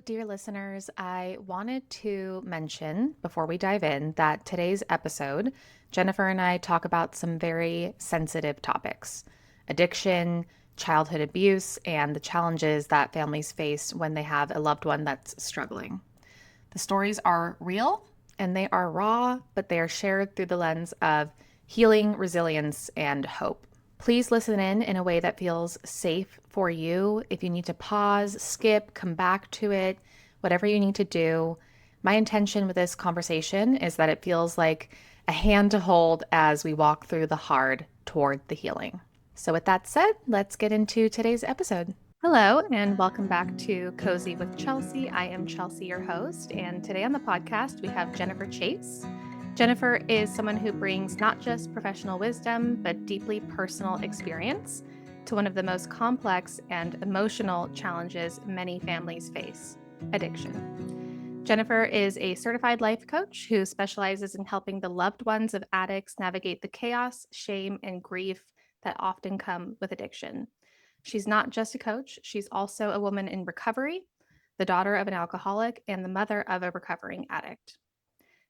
dear listeners. I wanted to mention before we dive in that today's episode, Jennifer and I talk about some very sensitive topics: addiction, childhood abuse, and the challenges that families face when they have a loved one that's struggling. The stories are real and they are raw, but they are shared through the lens of healing, resilience, and hope. Please listen in a way that feels safe for you. If you need to pause, skip, come back to it, whatever you need to do. My intention with this conversation is that it feels like a hand to hold as we walk through the hard toward the healing. So, with that said, let's get into today's episode. Hello, and welcome back to Cozy with Chelsea. I am Chelsea, your host, and today on the podcast we have Jennifer Chase. Jennifer is someone who brings not just professional wisdom, but deeply personal experience to one of the most complex and emotional challenges many families face: addiction. Jennifer is a certified life coach who specializes in helping the loved ones of addicts navigate the chaos, shame, and grief that often come with addiction. She's not just a coach, she's also a woman in recovery, the daughter of an alcoholic, and the mother of a recovering addict.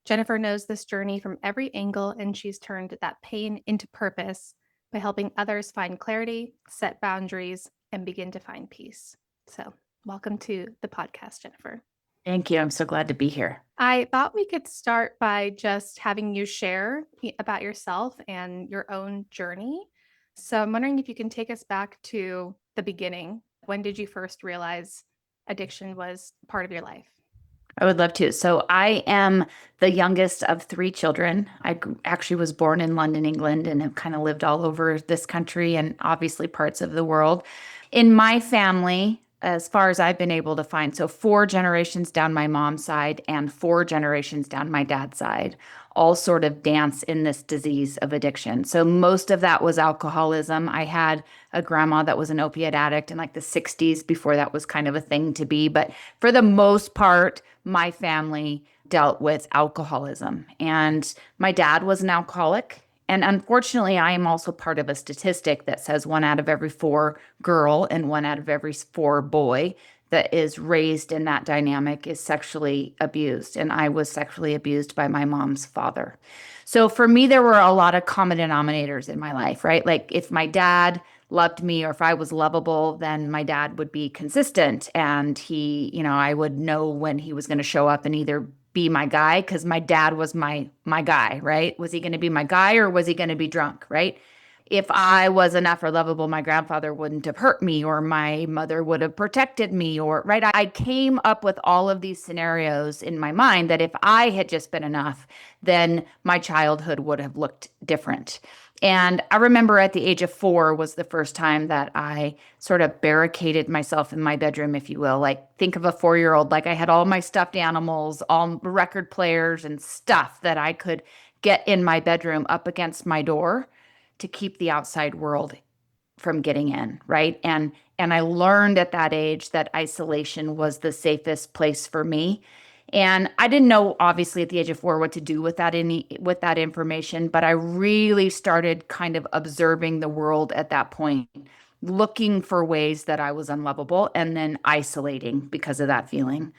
Jennifer knows this journey from every angle, and she's turned that pain into purpose by helping others find clarity, set boundaries, and begin to find peace. So, welcome to the podcast, Jennifer. Thank you. I'm so glad to be here. I thought we could start by just having you share about yourself and your own journey. So, I'm wondering if you can take us back to the beginning. When did you first realize addiction was part of your life? I would love to. So I am the youngest of three children. Actually was born in London, England, and have kind of lived all over this country and obviously parts of the world. In my family, as far as I've been able to find, so four generations down my mom's side and four generations down my dad's side, all sort of dance in this disease of addiction. So most of that was alcoholism. I had a grandma that was an opiate addict in like the 60s before that was kind of a thing to be. But for the most part, my family dealt with alcoholism. And my dad was an alcoholic. And unfortunately, I am also part of a statistic that says one out of every four girl and one out of every four boy that is raised in that dynamic is sexually abused. And I was sexually abused by my mom's father. So for me, there were a lot of common denominators in my life, right? Like if my dad loved me or if I was lovable, then my dad would be consistent. And I would know when he was going to show up and either be my guy, because my dad was my guy, right? Was he going to be my guy or was he going to be drunk, right? If I was enough or lovable, my grandfather wouldn't have hurt me or my mother would have protected me or, right? I came up with all of these scenarios in my mind that if I had just been enough, then my childhood would have looked different. And I remember at the age of 4 was the first time that I sort of barricaded myself in my bedroom, if you will. Like, think of a 4-year-old, like I had all my stuffed animals, all record players and stuff that I could get in my bedroom up against my door to keep the outside world from getting in, right? And I learned at that age that isolation was the safest place for me. And I didn't know, obviously, at the age of 4 what to do with that information, but I really started kind of observing the world at that point, looking for ways that I was unlovable and then isolating because of that feeling.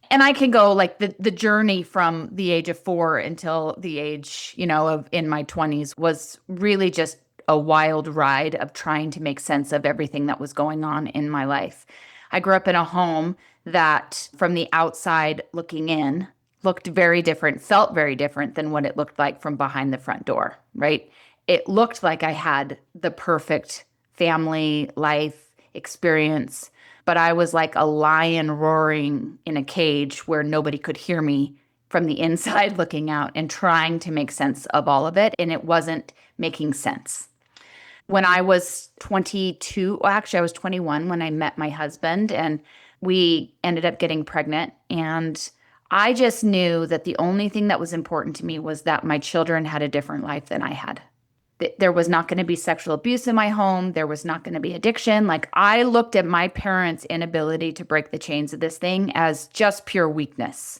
And I can go like the journey from the age of 4 until the age, of in my 20s was really just a wild ride of trying to make sense of everything that was going on in my life. I grew up in a home that from the outside looking in looked very different, felt very different than what it looked like from behind the front door, right? It looked like I had the perfect family life experience, but I was like a lion roaring in a cage where nobody could hear me from the inside looking out and trying to make sense of all of it. And it wasn't making sense. When I was 22, well, actually, I was 21 when I met my husband, and we ended up getting pregnant. And I just knew that the only thing that was important to me was that my children had a different life than I had. There was not going to be sexual abuse in my home. There was not going to be addiction. Like, I looked at my parents' inability to break the chains of this thing as just pure weakness.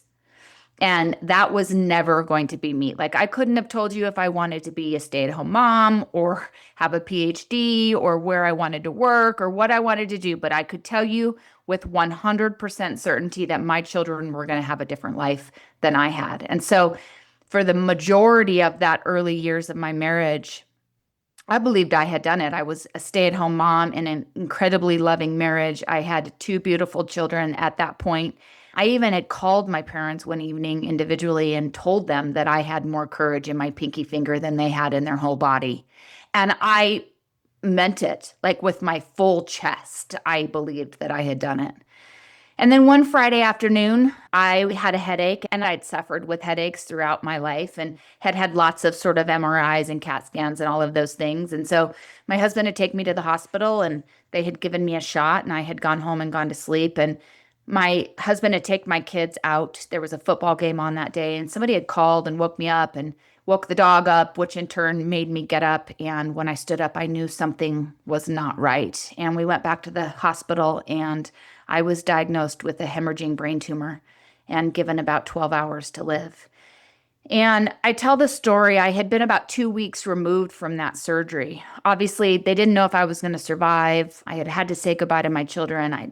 And that was never going to be me. Like, I couldn't have told you if I wanted to be a stay-at-home mom or have a PhD or where I wanted to work or what I wanted to do. But I could tell you with 100% certainty that my children were going to have a different life than I had. And so, for the majority of that early years of my marriage, I believed I had done it. I was a stay-at-home mom in an incredibly loving marriage. I had two beautiful children at that point. I even had called my parents one evening individually and told them that I had more courage in my pinky finger than they had in their whole body. And I meant it, like with my full chest. I believed that I had done it. And then one Friday afternoon, I had a headache, and I'd suffered with headaches throughout my life and had had lots of sort of MRIs and CAT scans and all of those things. And so my husband had taken me to the hospital, and they had given me a shot, and I had gone home and gone to sleep. And my husband had taken my kids out. There was a football game on that day, and somebody had called and woke me up and woke the dog up, which in turn made me get up. And when I stood up, I knew something was not right. And we went back to the hospital, and I was diagnosed with a hemorrhaging brain tumor and given about 12 hours to live. And I tell the story, I had been about 2 weeks removed from that surgery. Obviously, they didn't know if I was going to survive. I had had to say goodbye to my children. I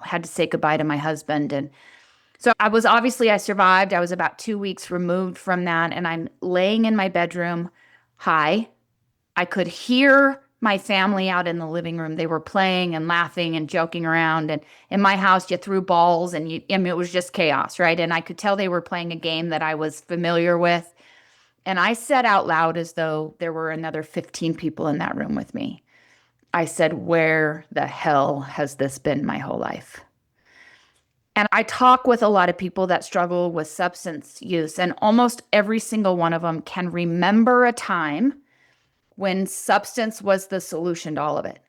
had to say goodbye to my husband. And so I survived. I was about 2 weeks removed from that. And I'm laying in my bedroom. High. I could hear my family out in the living room. They were playing and laughing and joking around. And in my house, you threw balls and it was just chaos, right? And I could tell they were playing a game that I was familiar with. And I said out loud, as though there were another 15 people in that room with me, I said, "Where the hell has this been my whole life?" And I talk with a lot of people that struggle with substance use, and almost every single one of them can remember a time when substance was the solution to all of it,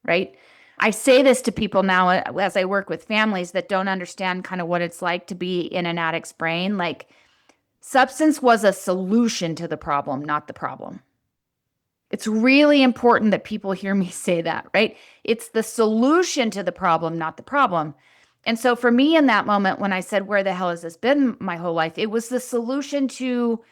right? I say this to people now as I work with families that don't understand kind of what it's like to be in an addict's brain. Like, substance was a solution to the problem, not the problem. It's really important that people hear me say that, right? It's the solution to the problem, not the problem. And so for me in that moment, when I said, "Where the hell has this been my whole life?" It was the solution to,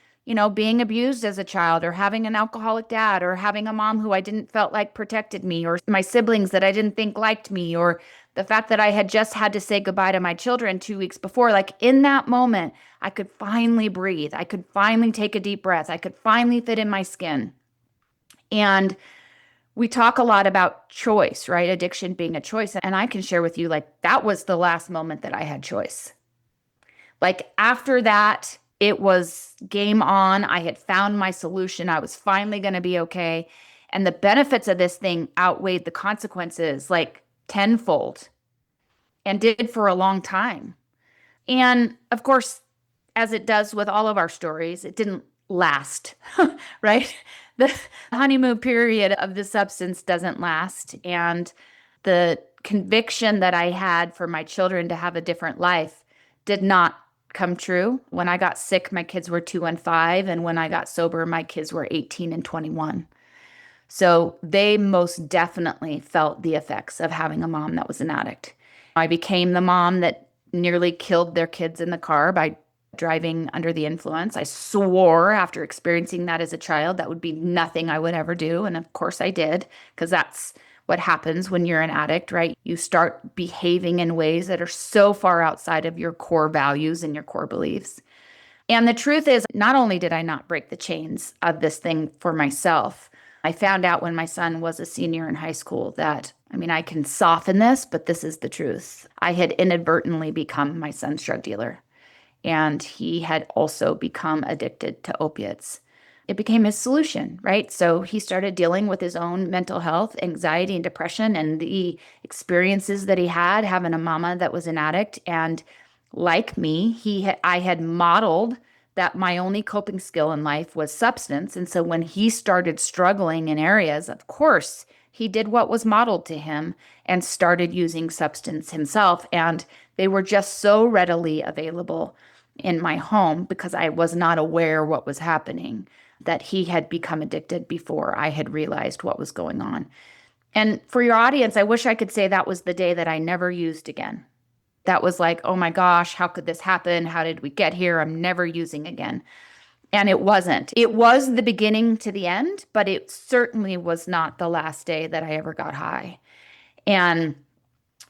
being abused as a child, or having an alcoholic dad, or having a mom who I didn't felt like protected me, or my siblings that I didn't think liked me, or the fact that I had just had to say goodbye to my children 2 weeks before. Like, in that moment, I could finally breathe. I could finally take a deep breath. I could finally fit in my skin. And we talk a lot about choice, right? Addiction being a choice. And I can share with you, like, that was the last moment that I had choice. Like, after that, it was game on. I had found my solution. I was finally going to be okay. And the benefits of this thing outweighed the consequences like tenfold, and did for a long time. And of course, as it does with all of our stories, it didn't last, right? The honeymoon period of the substance doesn't last. And the conviction that I had for my children to have a different life did not come true. When I got sick, my kids were 2 and 5. And when I got sober, my kids were 18 and 21. So they most definitely felt the effects of having a mom that was an addict. I became the mom that nearly killed their kids in the car by driving under the influence. I swore after experiencing that as a child that would be nothing I would ever do. And of course I did, because that's what happens when you're an addict, right? You start behaving in ways that are so far outside of your core values and your core beliefs. And the truth is, not only did I not break the chains of this thing for myself, I found out when my son was a senior in high school that, I can soften this, but this is the truth. I had inadvertently become my son's drug dealer, and he had also become addicted to opiates. It became his solution, right? So he started dealing with his own mental health, anxiety, and depression, and the experiences that he had having a mama that was an addict. And like me, I had modeled that my only coping skill in life was substance. And so when he started struggling in areas, of course, he did what was modeled to him and started using substance himself. And they were just so readily available in my home, because I was not aware what was happening, that he had become addicted before I had realized what was going on. And for your audience, I wish I could say that was the day that I never used again. That was like, oh my gosh, how could this happen? How did we get here? I'm never using again. And it wasn't. It was the beginning to the end, but it certainly was not the last day that I ever got high. And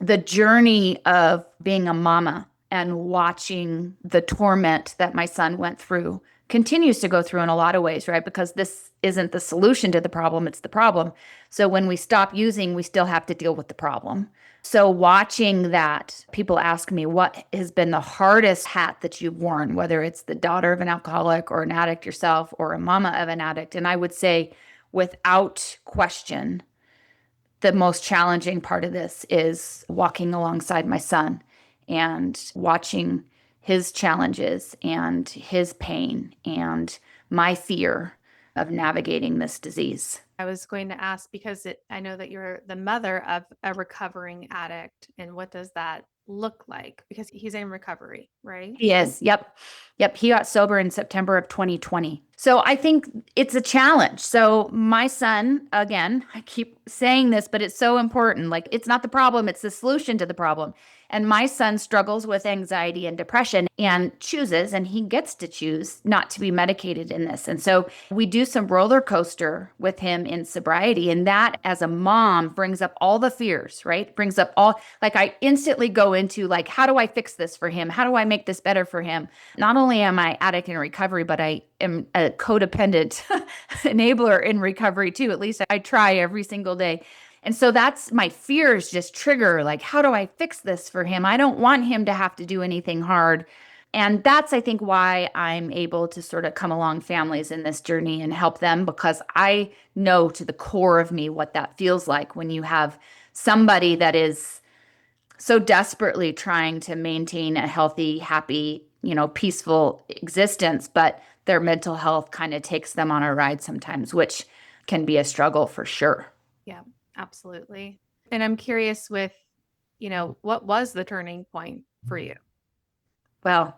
the journey of being a mama and watching the torment that my son went through continues to go through in a lot of ways, right? Because this isn't the solution to the problem, it's the problem. So when we stop using, we still have to deal with the problem. So watching that, people ask me what has been the hardest hat that you've worn, whether it's the daughter of an alcoholic or an addict yourself or a mama of an addict. And I would say, without question, the most challenging part of this is walking alongside my son and watching his challenges and his pain and my fear of navigating this disease. I was going to ask because I know that you're the mother of a recovering addict. And what does that look like? Because he's in recovery, right? He is. Yep. Yep. He got sober in September of 2020. So I think it's a challenge. So my son, again, I keep saying this, but it's so important. Like, it's not the problem, it's the solution to the problem. And my son struggles with anxiety and depression and chooses, and he gets to choose not to be medicated in this. And so we do some roller coaster with him in sobriety. And that, as a mom, brings up all the fears, right? Brings up all, like, I instantly go into, like, how do I fix this for him? How do I make this better for him? Not only am I addict in recovery, but I am a codependent enabler in recovery too. At least I try every single day. And so that's my fears just trigger, like, how do I fix this for him? I don't want him to have to do anything hard. And that's, I think, why I'm able to sort of come along families in this journey and help them, because I know to the core of me what that feels like when you have somebody that is so desperately trying to maintain a healthy, happy, peaceful existence, but their mental health kind of takes them on a ride sometimes, which can be a struggle for sure. Yeah, absolutely. And I'm curious with, what was the turning point for you? Well,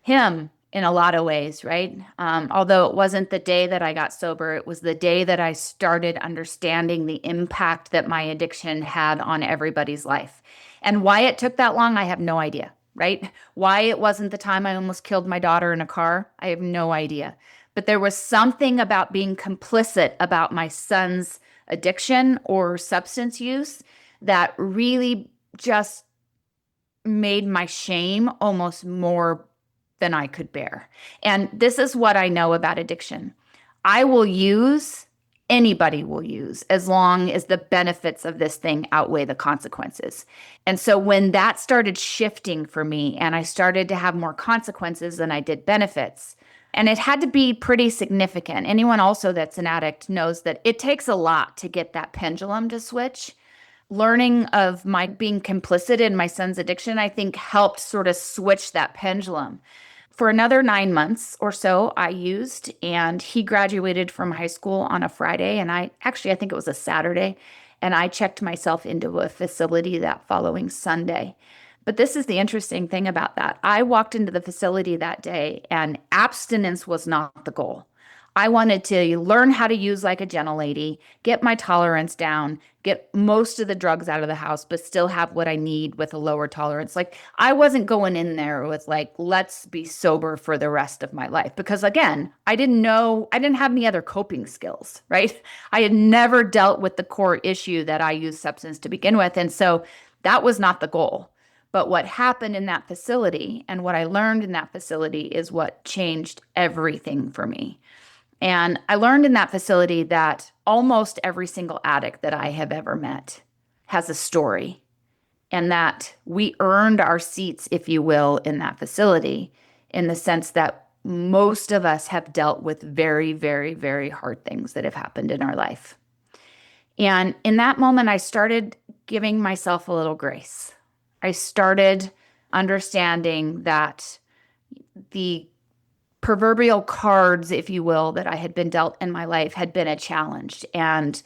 him in a lot of ways, right? Although it wasn't the day that I got sober, it was the day that I started understanding the impact that my addiction had on everybody's life. And why it took that long, I have no idea, right? Why it wasn't the time I almost killed my daughter in a car, I have no idea. But there was something about being complicit about my son's addiction or substance use that really just made my shame almost more than I could bear. And this is what I know about addiction. I will use, anybody will use, as long as the benefits of this thing outweigh the consequences. And so when that started shifting for me and I started to have more consequences than I did benefits, and it had to be pretty significant. Anyone also that's an addict knows that it takes a lot to get that pendulum to switch. Learning of my being complicit in my son's addiction, I think, helped sort of switch that pendulum. For another 9 months or so, I used, and he graduated from high school on a Friday. And I think it was a Saturday. And I checked myself into a facility that following Sunday. But this is the interesting thing about that. I walked into the facility that day, and abstinence was not the goal. I wanted to learn how to use like a gentle lady, get my tolerance down, get most of the drugs out of the house, but still have what I need with a lower tolerance. Like, I wasn't going in there with like, let's be sober for the rest of my life. Because again, I didn't have any other coping skills, right? I had never dealt with the core issue that I use substance to begin with. And so that was not the goal. But what happened in that facility and what I learned in that facility is what changed everything for me. And I learned in that facility that almost every single addict that I have ever met has a story, and that we earned our seats, if you will, in that facility, in the sense that most of us have dealt with very, very, very hard things that have happened in our life. And in that moment, I started giving myself a little grace. I started understanding that the proverbial cards, if you will, that I had been dealt in my life had been a challenge. And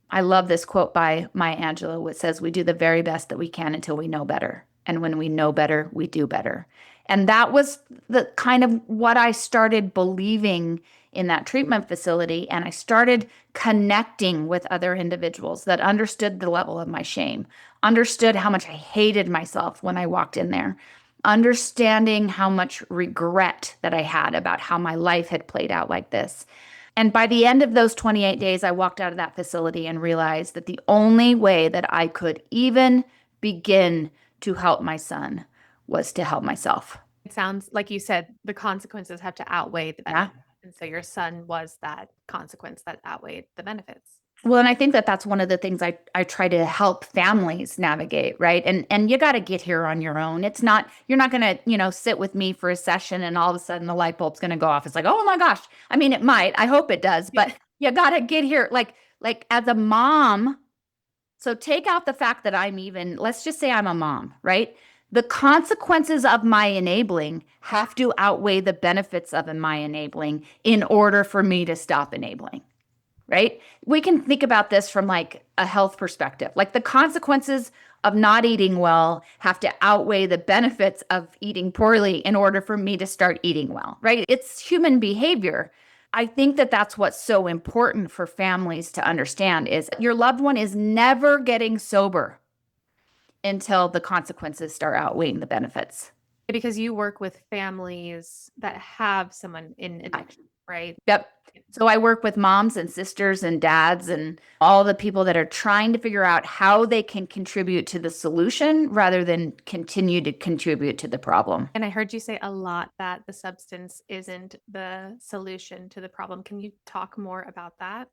I love this quote by Maya Angelou, which says, "We do the very best that we can until we know better. And when we know better, we do better." And that was the kind of what I started believing in that treatment facility. And I started connecting with other individuals that understood the level of my shame, understood how much I hated myself when I walked in there, understanding how much regret that I had about how my life had played out like this. And by the end of those 28 days, I walked out of that facility and realized that the only way that I could even begin to help my son was to help myself. It sounds like you said the consequences have to outweigh the Yeah. benefits. And so your son was that consequence that outweighed the benefits. Well, and I think that that's one of the things I try to help families navigate, right? And you got to get here on your own. It's not you're not going to, sit with me for a session and all of a sudden the light bulb's going to go off. It's like, "Oh my gosh." I mean, it might. I hope it does, Yeah. but you got to get here like as a mom. So take out the fact that let's just say I'm a mom, right? The consequences of my enabling have to outweigh the benefits of my enabling in order for me to stop enabling, right? We can think about this from like a health perspective. Like the consequences of not eating well have to outweigh the benefits of eating poorly in order for me to start eating well, right? It's human behavior. I think that that's what's so important for families to understand is your loved one is never getting sober until the consequences start outweighing the benefits. Because you work with families that have someone in addiction, right? Yep. So I work with moms and sisters and dads and all the people that are trying to figure out how they can contribute to the solution rather than continue to contribute to the problem. And I heard you say a lot that the substance isn't the solution to the problem. Can you talk more about that?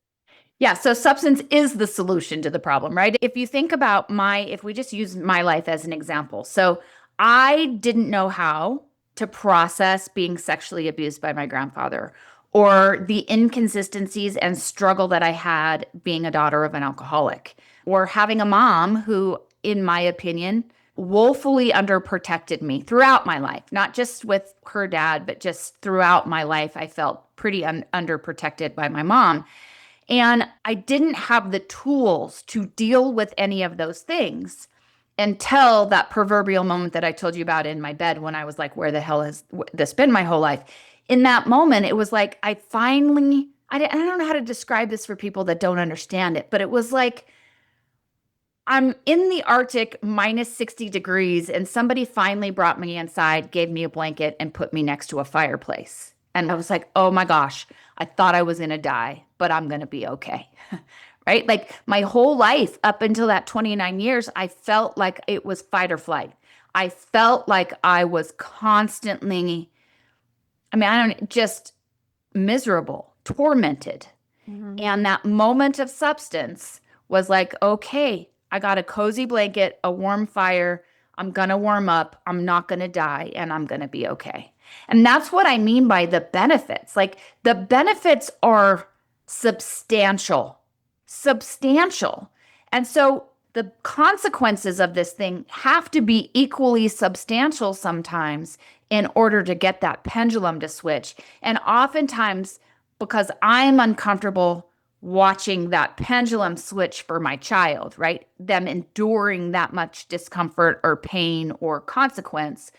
Yeah, so substance is the solution to the problem, right? If you think about if we just use my life as an example. So I didn't know how to process being sexually abused by my grandfather or the inconsistencies and struggle that I had being a daughter of an alcoholic or having a mom who, in my opinion, woefully underprotected me throughout my life, not just with her dad, but just throughout my life. I felt pretty underprotected by my mom. And I didn't have the tools to deal with any of those things until that proverbial moment that I told you about in my bed when I was like, where the hell has this been my whole life? In that moment, it was like I don't know how to describe this for people that don't understand it, but it was like I'm in the Arctic minus 60 degrees, and somebody finally brought me inside, gave me a blanket, and put me next to a fireplace. And I was like, oh my gosh, I thought I was going to die, but I'm going to be okay. Right? Like my whole life up until that 29 years, I felt like it was fight or flight. I felt like I was constantly, I don't just miserable, tormented. Mhm. And that moment of substance was like, okay, I got a cozy blanket, a warm fire. I'm going to warm up. I'm not going to die and I'm going to be okay. And that's what I mean by the benefits. Like the benefits are substantial, substantial. And so the consequences of this thing have to be equally substantial sometimes in order to get that pendulum to switch. And oftentimes, because I'm uncomfortable watching that pendulum switch for my child, right? Them enduring that much discomfort or pain or consequence,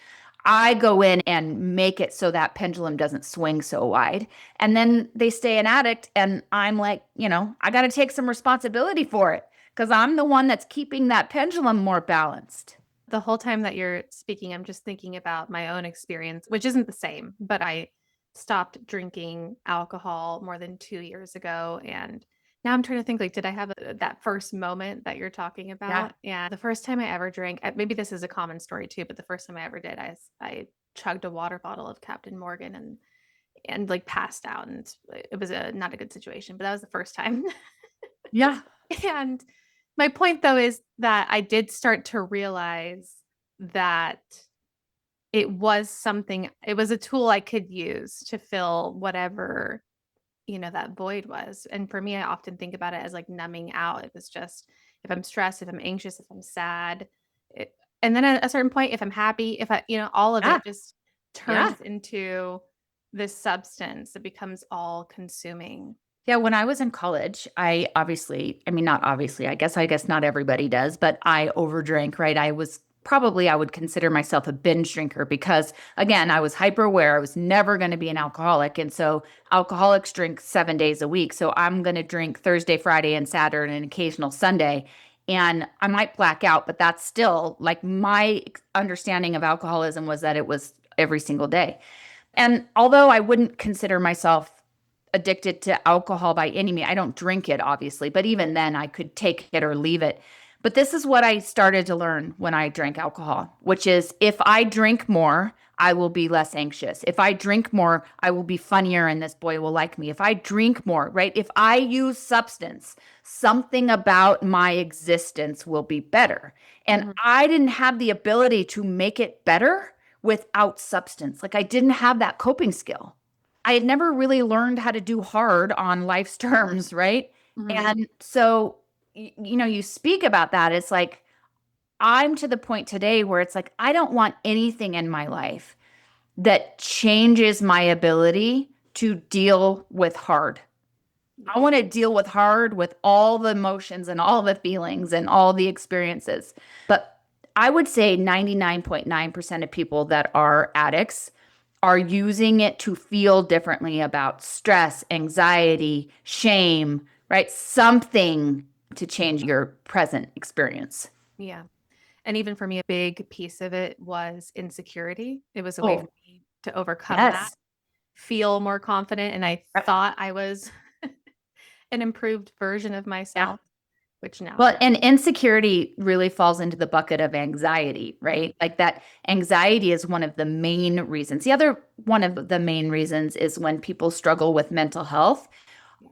I go in and make it so that pendulum doesn't swing so wide. And then they stay an addict. And I'm like, I got to take some responsibility for it because I'm the one that's keeping that pendulum more balanced. The whole time that you're speaking, I'm just thinking about my own experience, which isn't the same, but I stopped drinking alcohol more than 2 years ago. And now I'm trying to think like, did I have that first moment that you're talking Yeah. about? And the first time I ever drank, maybe this is a common story too, but the first time I ever did, I chugged a water bottle of Captain Morgan and like passed out. And it was not a good situation, but that was the first time. Yeah. And my point though is that I did start to realize that it was a tool I could use to fill whatever, that void was. And for me, I often think about it as like numbing out. It was just if I'm stressed, if I'm anxious, if I'm sad, it, and then at a certain point, if I'm happy, if all of Yeah. it just Yeah. turns into this substance that becomes all consuming. Yeah, when I was in college, not obviously, I guess not everybody does, but I overdrank, right? I would consider myself a binge drinker because again, I was hyper aware. I was never going to be an alcoholic. And so alcoholics drink 7 days a week. So I'm going to drink Thursday, Friday, and Saturday, and an occasional Sunday. And I might black out, but that's still like my understanding of alcoholism was that it was every single day. And although I wouldn't consider myself addicted to alcohol by any means, I don't drink it, obviously, but even then I could take it or leave it. But this is what I started to learn when I drank alcohol, which is if I drink more, I will be less anxious. If I drink more, I will be funnier and this boy will like me. If I drink more, right? If I use substance, something about my existence will be better. And Mhm. I didn't have the ability to make it better without substance. Like I didn't have that coping skill. I had never really learned how to do hard on life's terms, right? Mhm. And so, you speak about that. It's like, I'm to the point today where it's like, I don't want anything in my life that changes my ability to deal with hard. I Yeah. want to deal with hard with all the emotions and all the feelings and all the experiences. But I would say 99.9% of people that are addicts are using it to feel differently about stress, anxiety, shame, right? Something to change your present experience. Yeah. And even for me, a big piece of it was insecurity. It was a way for Oh, me to overcome that, yes. feel more confident. And I thought I was an improved version of Yeah. myself, which now I Well, know. and insecurity really falls into the bucket of anxiety, Mhm. right? Like that anxiety is one of the main reasons. The other one of the main reasons is when people struggle with mental health, Yeah.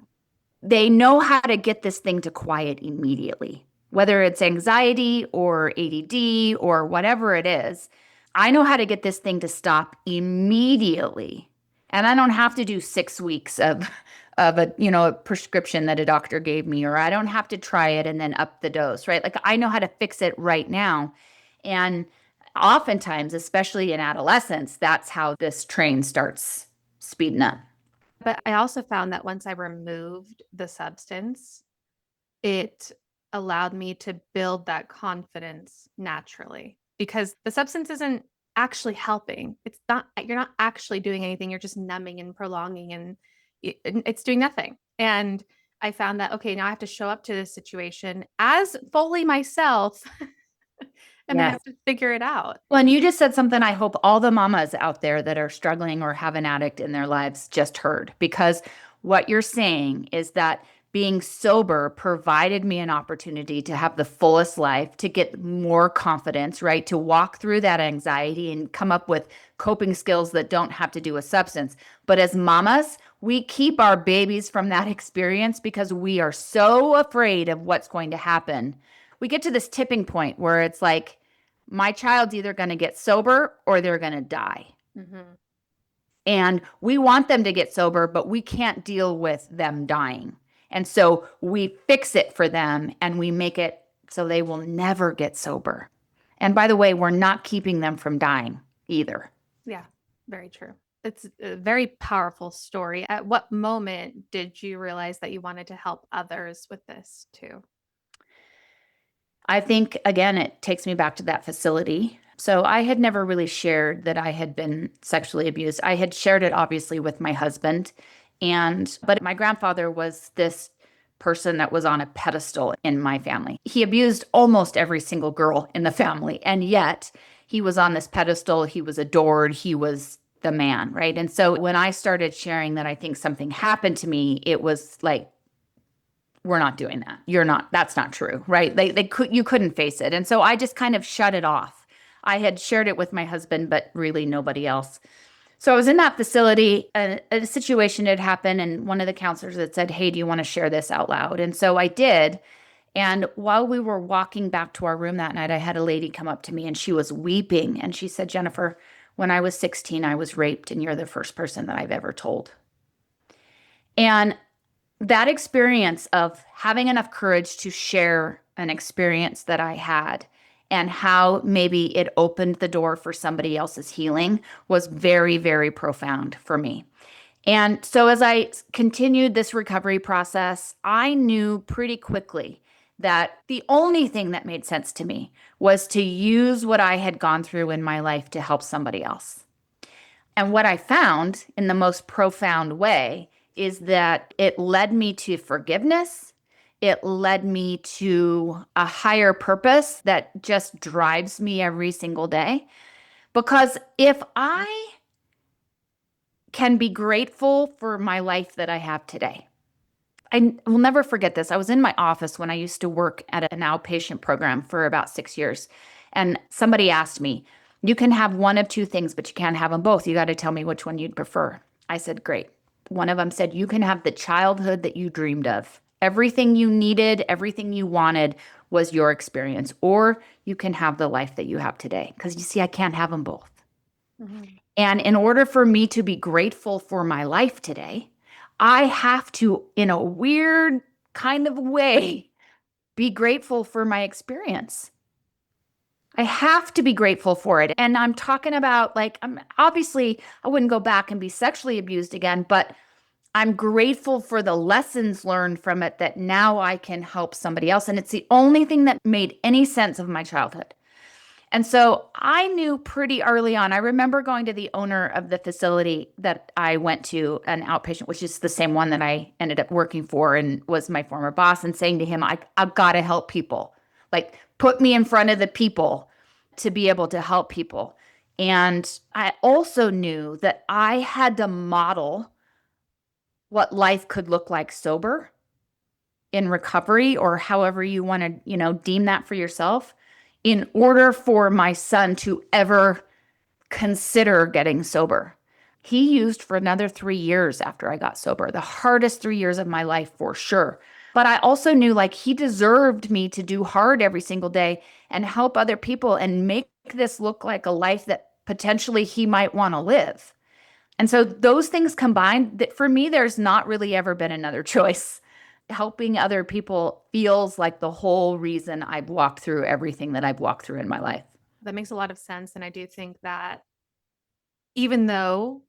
they know how to get this thing to quiet immediately, whether it's anxiety or ADD or whatever it is. I know how to get this thing to stop immediately. And I don't have to do 6 weeks of a prescription that a doctor gave me, or I don't have to try it and then up the dose, right? Like I know how to fix it right now. And oftentimes, especially in adolescence, that's how this train starts speeding up. But I also found that once I removed the substance, it allowed me to build that confidence naturally because the substance isn't actually helping. It's not, you're not actually doing anything. You're just numbing and prolonging and it's doing nothing. And I found that, okay, now I have to show up to this situation as fully myself and I Yes. have to figure it out. Well, and you just said something I hope all the mamas out there that are struggling or have an addict in their lives just heard. Because what you're saying is that being sober provided me an opportunity to have the fullest life, to get more confidence, right? To walk through that anxiety and come up with coping skills that don't have to do with substance. But as mamas, we keep our babies from that experience because we are so afraid of what's going to happen. We get to this tipping point where it's like, my child's either going to get sober or they're going to die. Mhm. And we want them to get sober, but we can't deal with them dying. And so we fix it for them and we make it so they will never get sober. And by the way, we're not keeping them from dying either. Yeah, very true. It's a very powerful story. At what moment did you realize that you wanted to help others with this too? I think, again, it takes me back to that facility. So I had never really shared that I had been sexually abused. I had shared it obviously with my husband. But my grandfather was this person that was on a pedestal in my family. He abused almost every single girl in the family. And yet he was on this pedestal. He was adored. He was the man, right? And so when I started sharing that I think something happened to me, it was like, we're not doing that. You're not, that's not true, right? You couldn't face it. And so I just kind of shut it off. I had shared it with my husband, but really nobody else. So I was in that facility, and a situation had happened, and one of the counselors had said, "Hey, do you want to share this out loud?" And so I did. And while we were walking back to our room that night, I had a lady come up to me and she was weeping. And she said, "Jennifer, when I was 16, I was raped, and you're the first person that I've ever told." And that experience of having enough courage to share an experience that I had and how maybe it opened the door for somebody else's healing was very, very profound for me. And so as I continued this recovery process, I knew pretty quickly that the only thing that made sense to me was to use what I had gone through in my life to help somebody else. And what I found in the most profound way is that it led me to forgiveness. It led me to a higher purpose that just drives me every single day. Because if I can be grateful for my life that I have today, I will never forget this. I was in my office when I used to work at an outpatient program for about 6 years. And somebody asked me, you can have one of two things, but you can't have them both. You got to tell me which one you'd prefer. I said, great. One of them said, you can have the childhood that you dreamed of. Everything you needed, everything you wanted was your experience, or you can have the life that you have today. Because you see, I can't have them both. Mhm. And in order for me to be grateful for my life today, I have to, in a weird kind of way, be grateful for my experience. I have to be grateful for it. And I'm talking about like, I'm obviously, I wouldn't go back and be sexually abused again, but I'm grateful for the lessons learned from it that now I can help somebody else. And it's the only thing that made any sense of my childhood. And so I knew pretty early on. I remember going to the owner of the facility that I went to, an outpatient, which is the same one that I ended up working for and was my former boss, and saying to him, I've got to help people. Like, put me in front of the people to be able to help people. And I also knew that I had to model what life could look like sober, in recovery, or however you want to, deem that for yourself, in order for my son to ever consider getting sober. He used for another 3 years after I got sober, the hardest 3 years of my life for sure. But I also knew like he deserved me to do hard every single day and help other people and make this look like a life that potentially he might want to live. And so those things combined, that for me, there's not really ever been another choice. Helping other people feels like the whole reason I've walked through everything that I've walked through in my life. That makes a lot of sense. And I do think that even though,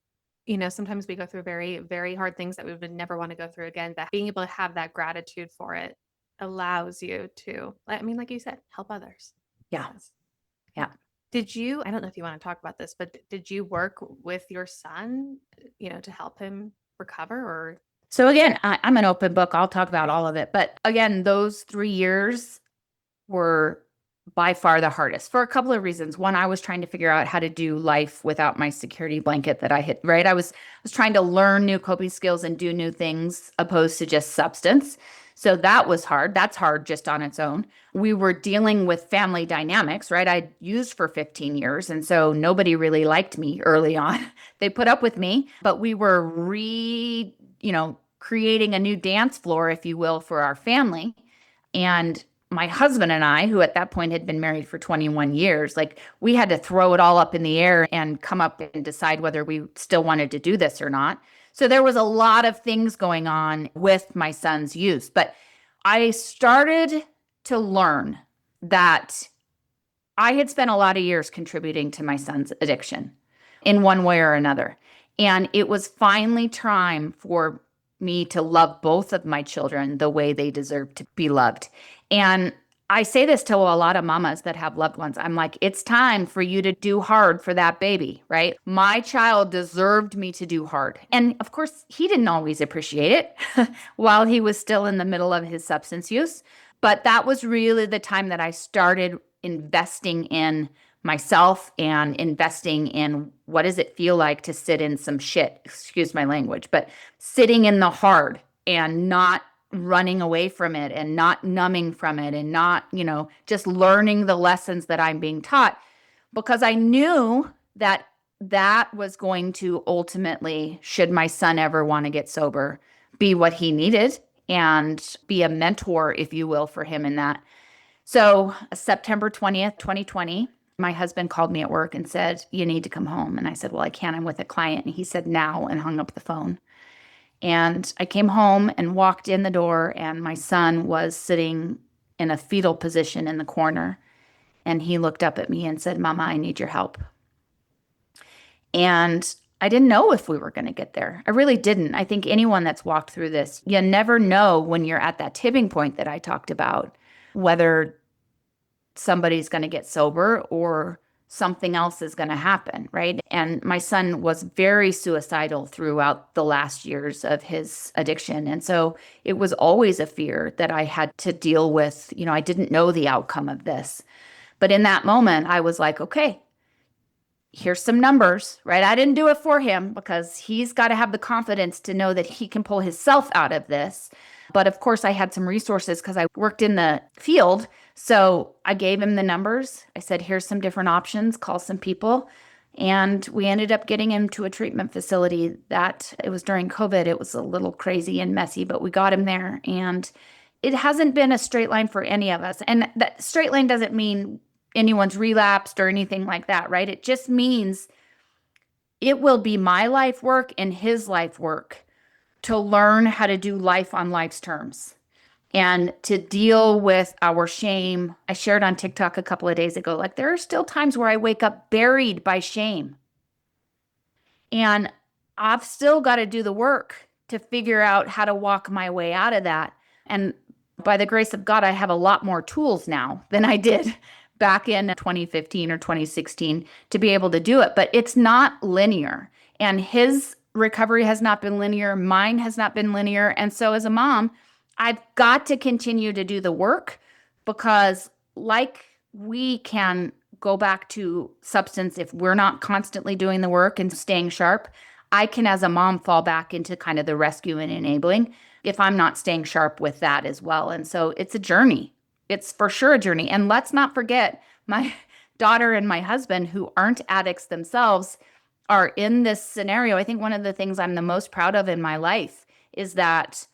sometimes we go through very, very hard things that we would never want to go through again, that being able to have that gratitude for it allows you to, I mean, like you said, help others. Yeah. Yes. Yeah. Yeah. I don't know if you want to talk about this, but did you work with your son, to help him recover or? So again, I'm an open book. I'll talk about all of it. But again, those 3 years were by far the hardest for a couple of reasons. One, I was trying to figure out how to do life without my security blanket that I had, right? I was trying to learn new coping skills and do new things opposed to just substance. So that was hard. That's hard just on its own. We were dealing with family dynamics, right? I used for 15 years. And so nobody really liked me early on. They put up with me, but we were creating a new dance floor, if you will, for our family. And my husband and I, who at that point had been married for 21 years, like we had to throw it all up in the air and come up and decide whether we still wanted to do this or not. So there was a lot of things going on with my son's use. But I started to learn that I had spent a lot of years contributing to my son's addiction in one way or another. And it was finally time for me to love both of my children the way they deserve to be loved. And I say this to a lot of mamas that have loved ones. I'm like, it's time for you to do hard for that baby, right? My child deserved me to do hard. And of course, he didn't always appreciate it while he was still in the middle of his substance use. But that was really the time that I started investing in myself and investing in what does it feel like to sit in some shit, excuse my language, but sitting in the hard and not running away from it and not numbing from it and not, just learning the lessons that I'm being taught, because I knew that that was going to ultimately, should my son ever want to get sober, be what he needed and be a mentor, if you will, for him in that. So, September 20th, 2020, my husband called me at work and said, you need to come home. And I said, well, I can't. I'm with a client. And he said, now, and hung up the phone. And I came home and walked in the door, and my son was sitting in a fetal position in the corner. And he looked up at me and said, Mama, I need your help. And I didn't know if we were going to get there. I really didn't. I think anyone that's walked through this, you never know when you're at that tipping point that I talked about, whether somebody's going to get sober or something else is going to happen, right? And my son was very suicidal throughout the last years of his addiction. And so it was always a fear that I had to deal with. I didn't know the outcome of this. But in that moment, I was like, okay, here's some numbers, right? I didn't do it for him because he's got to have the confidence to know that he can pull himself out of this. But of course, I had some resources because I worked in the field. So I gave him the numbers. I said, here's some different options, call some people. And we ended up getting him to a treatment facility that it was during COVID. It was a little crazy and messy, but we got him there. And it hasn't been a straight line for any of us. And that straight line doesn't mean anyone's relapsed or anything like that, right? It just means it will be my life work and his life work to learn how to do life on life's terms and to deal with our shame. I shared on TikTok a couple of days ago, like there are still times where I wake up buried by shame. And I've still got to do the work to figure out how to walk my way out of that. And by the grace of God, I have a lot more tools now than I did back in 2015 or 2016 to be able to do it. But it's not linear. And his recovery has not been linear. Mine has not been linear. And so as a mom, I've got to continue to do the work because, like, we can go back to substance if we're not constantly doing the work and staying sharp. I can, as a mom, fall back into kind of the rescue and enabling if I'm not staying sharp with that as well. And so it's a journey. It's for sure a journey. And let's not forget my daughter and my husband, who aren't addicts themselves, are in this scenario. I think one of the things I'm the most proud of in my life is that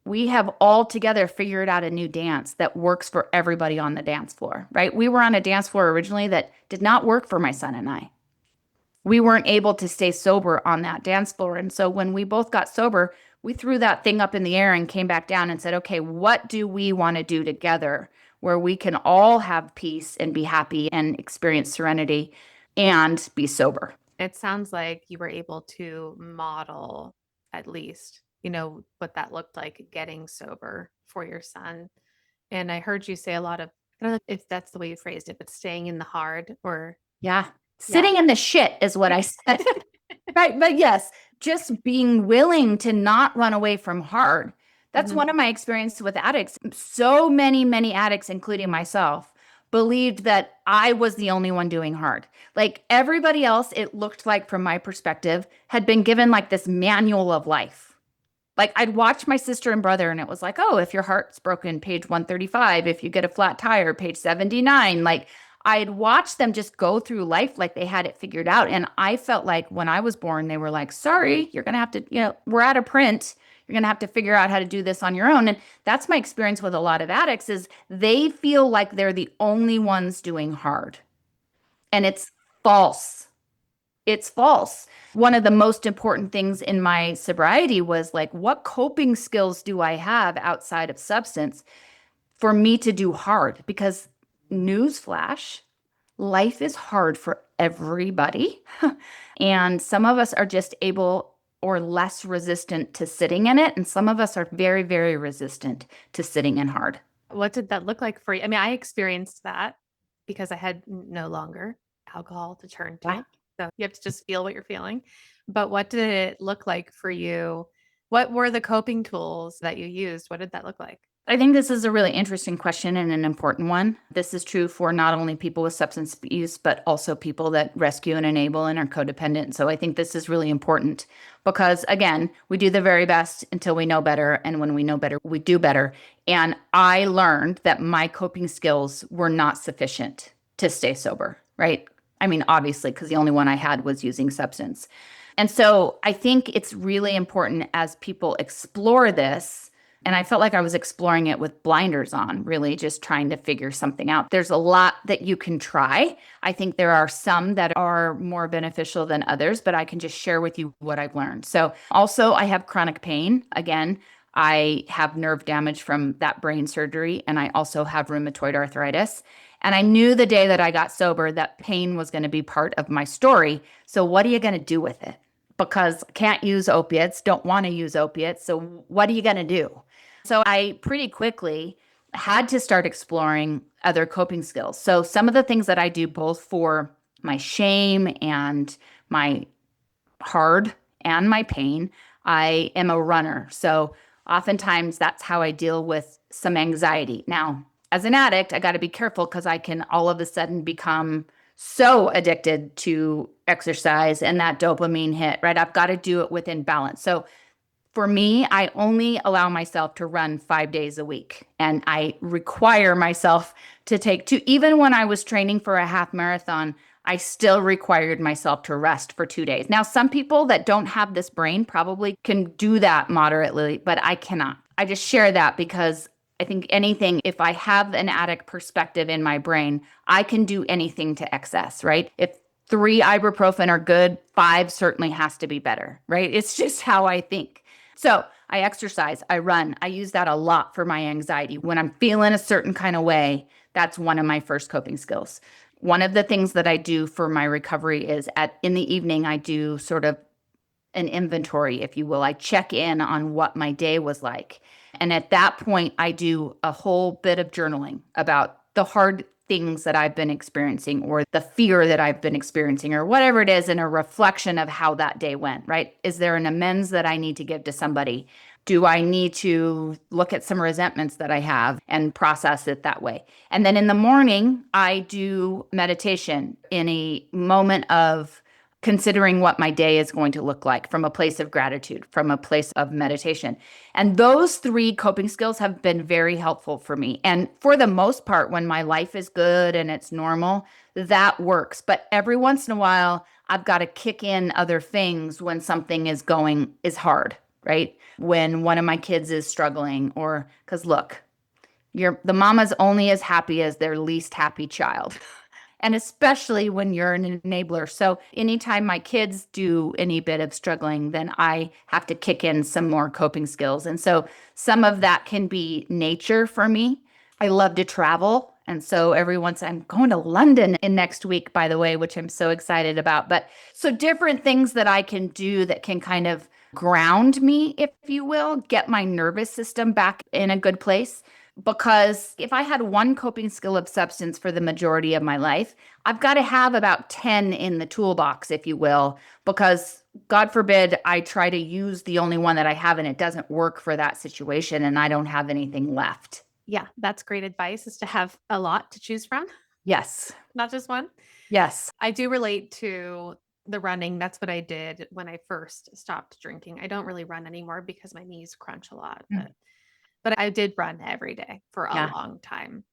we have all together figured out a new dance that works for everybody on the dance floor, right? We were on a dance floor originally that did not work for my son and I. We weren't able to stay sober on that dance floor. And so when we both got sober, we threw that thing up in the air and came back down and said, okay, what do we want to do together where we can all have peace and be happy and experience serenity and be sober? It sounds like you were able to model at least, what that looked like getting sober for your son. And I heard you say a lot of, I don't know if that's the way you phrased it, but staying in the hard or, Yeah. yeah. Sitting in the shit is what I said. Right. But yes, just being willing to not run away from hard. That's Mhm. one of my experiences with addicts. So many, many addicts, including myself, believed that I was the only one doing hard. Like everybody else, it looked like, from my perspective, had been given like this manual of life. Like I'd watch my sister and brother, and it was like, oh, if your heart's broken, page 135. If you get a flat tire, page 79. Like I'd watch them just go through life like they had it figured out. And I felt like when I was born, they were like, sorry, you're going to have to, we're out of print. You're going to have to figure out how to do this on your own. And that's my experience with a lot of addicts is they feel like they're the only ones doing hard. And it's false. It's false. One of the most important things in my sobriety was like, what coping skills do I have outside of substance for me to do hard? Because newsflash, life is hard for everybody. And some of us are just able or less resistant to sitting in it. And some of us are very, very resistant to sitting in hard. What did that look like for you? I mean, I experienced that because I had no longer alcohol to turn Yeah. to. So you have to just feel what you're feeling. But what did it look like for you? What were the coping tools that you used? What did that look like? I think this is a really interesting question and an important one. This is true for not only people with substance use, but also people that rescue and enable and are codependent. So I think this is really important because, again, we do the very best until we know better. And when we know better, we do better. And I learned that my coping skills were not sufficient to stay sober, right? I mean, obviously, because the only one I had was using substance. And so I think it's really important as people explore this. And I felt like I was exploring it with blinders on, really just trying to figure something out. There's a lot that you can try. I think there are some that are more beneficial than others, but I can just share with you what I've learned. So, also, I have chronic pain. Again, I have nerve damage from that brain surgery, and I also have rheumatoid arthritis. And I knew the day that I got sober that pain was going to be part of my story. So, what are you going to do with it? Because can't use opiates, don't want to use opiates. So, what are you going to do? So I pretty quickly had to start exploring other coping skills. So some of the things that I do both for my shame and my hard and my pain, I am a runner. So oftentimes that's how I deal with some anxiety. Now, as an addict, I got to be careful because I can all of a sudden become so addicted to exercise and that dopamine hit, right? I've got to do it within balance. So for me, I only allow myself to run 5 days a week. And I require myself to take two. Even when I was training for a half marathon, I still required myself to rest for 2 days. Now, some people that don't have this brain probably can do that moderately, but I cannot. I just share that because I think anything, if I have an addict perspective in my brain, I can do anything to excess, right? If 3 ibuprofen are good, 5 certainly has to be better, right? It's just how I think. So I exercise, I run. I use that a lot for my anxiety. When I'm feeling a certain kind of way, that's one of my first coping skills. One of the things that I do for my recovery is in the evening, I do sort of an inventory, if you will. I check in on what my day was like. And at that point, I do a whole bit of journaling about the hard things that I've been experiencing or the fear that I've been experiencing or whatever it is, and a reflection of how that day went, right? Is there an amends that I need to give to somebody? Do I need to look at some resentments that I have and process it that way? And then in the morning, I do meditation in a moment of considering what my day is going to look like from a place of gratitude, from a place of meditation. And those 3 coping skills have been very helpful for me. And for the most part, when my life is good and it's normal, that works. But every once in a while, I've got to kick in other things when something is hard, right? When one of my kids is struggling, or because look, the mama's only as happy as their least happy child. And especially when you're an enabler. So anytime my kids do any bit of struggling, then I have to kick in some more coping skills. And so some of that can be nature for me. I love to travel. And so every once I'm going to London in next week, by the way, which I'm so excited about. But so different things that I can do that can kind of ground me, if you will, get my nervous system back in a good place. Because if I had one coping skill of substance for the majority of my life, I've got to have about 10 in the toolbox, if you will, because God forbid I try to use the only one that I have and it doesn't work for that situation and I don't have anything left. Yeah, that's great advice, is to have a lot to choose from, Yes. not just one. Yes. I do relate to the running. That's what I did when I first stopped drinking. I don't really run anymore because my knees crunch a lot, Mm. but I did run every day for a Yeah. long time,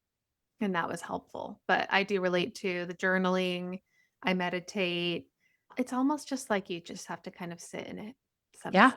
and that was helpful. But I do relate to the journaling. I meditate. It's almost just like you just have to kind of sit in it Yeah. somehow.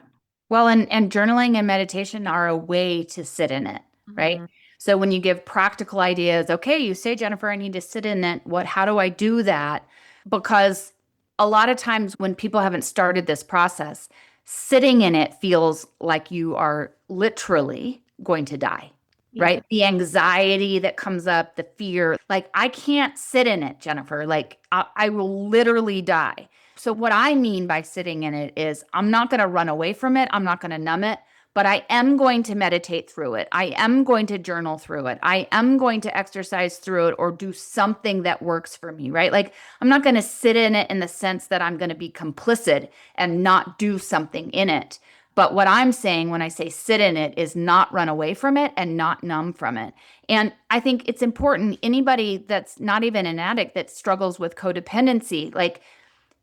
Well, and journaling and meditation are a way to sit in it, right? Mhm. So when you give practical ideas, okay, you say, Jennifer, I need to sit in it. How do I do that? Because a lot of times when people haven't started this process, sitting in it feels like you are literally going to die, Yeah. right? The anxiety that comes up, the fear, like I can't sit in it, Jennifer. Like I will literally die. So, what I mean by sitting in it is I'm not going to run away from it. I'm not going to numb it, but I am going to meditate through it. I am going to journal through it. I am going to exercise through it or do something that works for me, right? Like, I'm not going to sit in it in the sense that I'm going to be complicit and not do something in it. But what I'm saying when I say sit in it is not run away from it and not numb from it. And I think it's important, anybody that's not even an addict that struggles with codependency, like,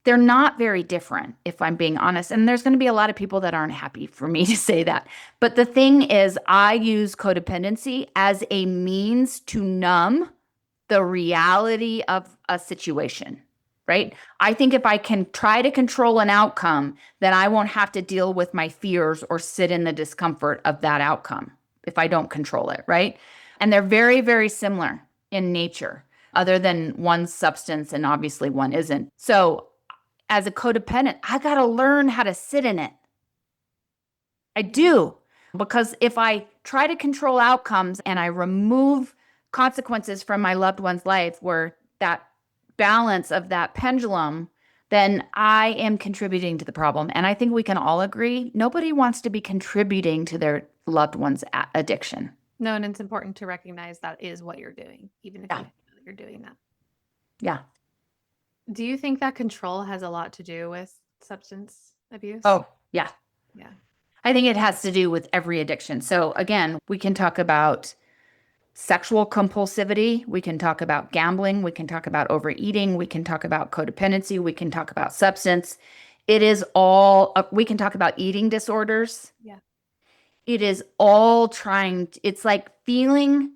they're not very different, if I'm being honest. And there's going to be a lot of people that aren't happy for me to say that. But the thing is, I use codependency as a means to numb the reality of a situation, right? I think if I can try to control an outcome, then I won't have to deal with my fears or sit in the discomfort of that outcome if I don't control it, right? And they're very, very similar in nature, other than one substance and obviously one isn't. So as a codependent, I got to learn how to sit in it. I do. Because if I try to control outcomes and I remove consequences from my loved one's life, where that balance of that pendulum, then I am contributing to the problem. And I think we can all agree nobody wants to be contributing to their loved one's addiction. No, and it's important to recognize that is what you're doing, even if you Yeah. know that you're doing that. Yeah. Do you think that control has a lot to do with substance abuse? Oh, yeah. Yeah. I think it has to do with every addiction. So again, we can talk about sexual compulsivity. We can talk about gambling. We can talk about overeating. We can talk about codependency. We can talk about substance. It is all, we can talk about eating disorders. Yeah. It is all it's like feeling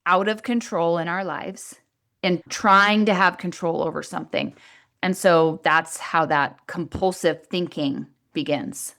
out of control in our lives and trying to have control over something. And so that's how that compulsive thinking begins.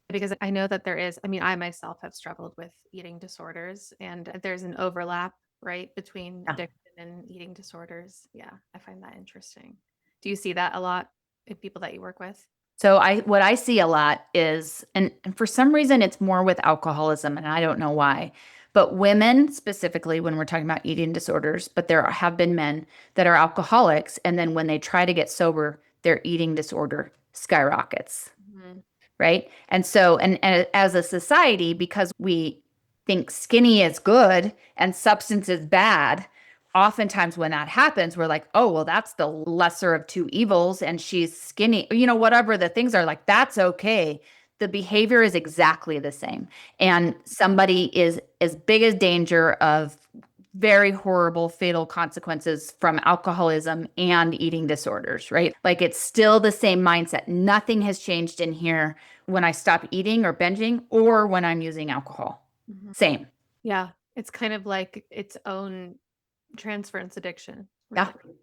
Because I know that there is, I mean, I myself have struggled with eating disorders, and there's an overlap, right, between Yeah. addiction and eating disorders. Yeah, I find that interesting. Do you see that a lot in people that you work with? So what I see a lot is, and for some reason it's more with alcoholism, and I don't know why, but women specifically when we're talking about eating disorders, but there have been men that are alcoholics, and then when they try to get sober, their eating disorder skyrockets. Mhm. Right? And so, and as a society, because we think skinny is good and substance is bad, oftentimes when that happens, we're like, oh, well, that's the lesser of two evils, and she's skinny, whatever the things are, like, that's okay. The behavior is exactly the same. And somebody is as big as danger of very horrible fatal consequences from alcoholism and eating disorders, right? Like it's still the same mindset. Nothing has changed in here when I stop eating or binging or when I'm using alcohol. Mhm. Same. Yeah, it's kind of like its own transference addiction, Yeah, really.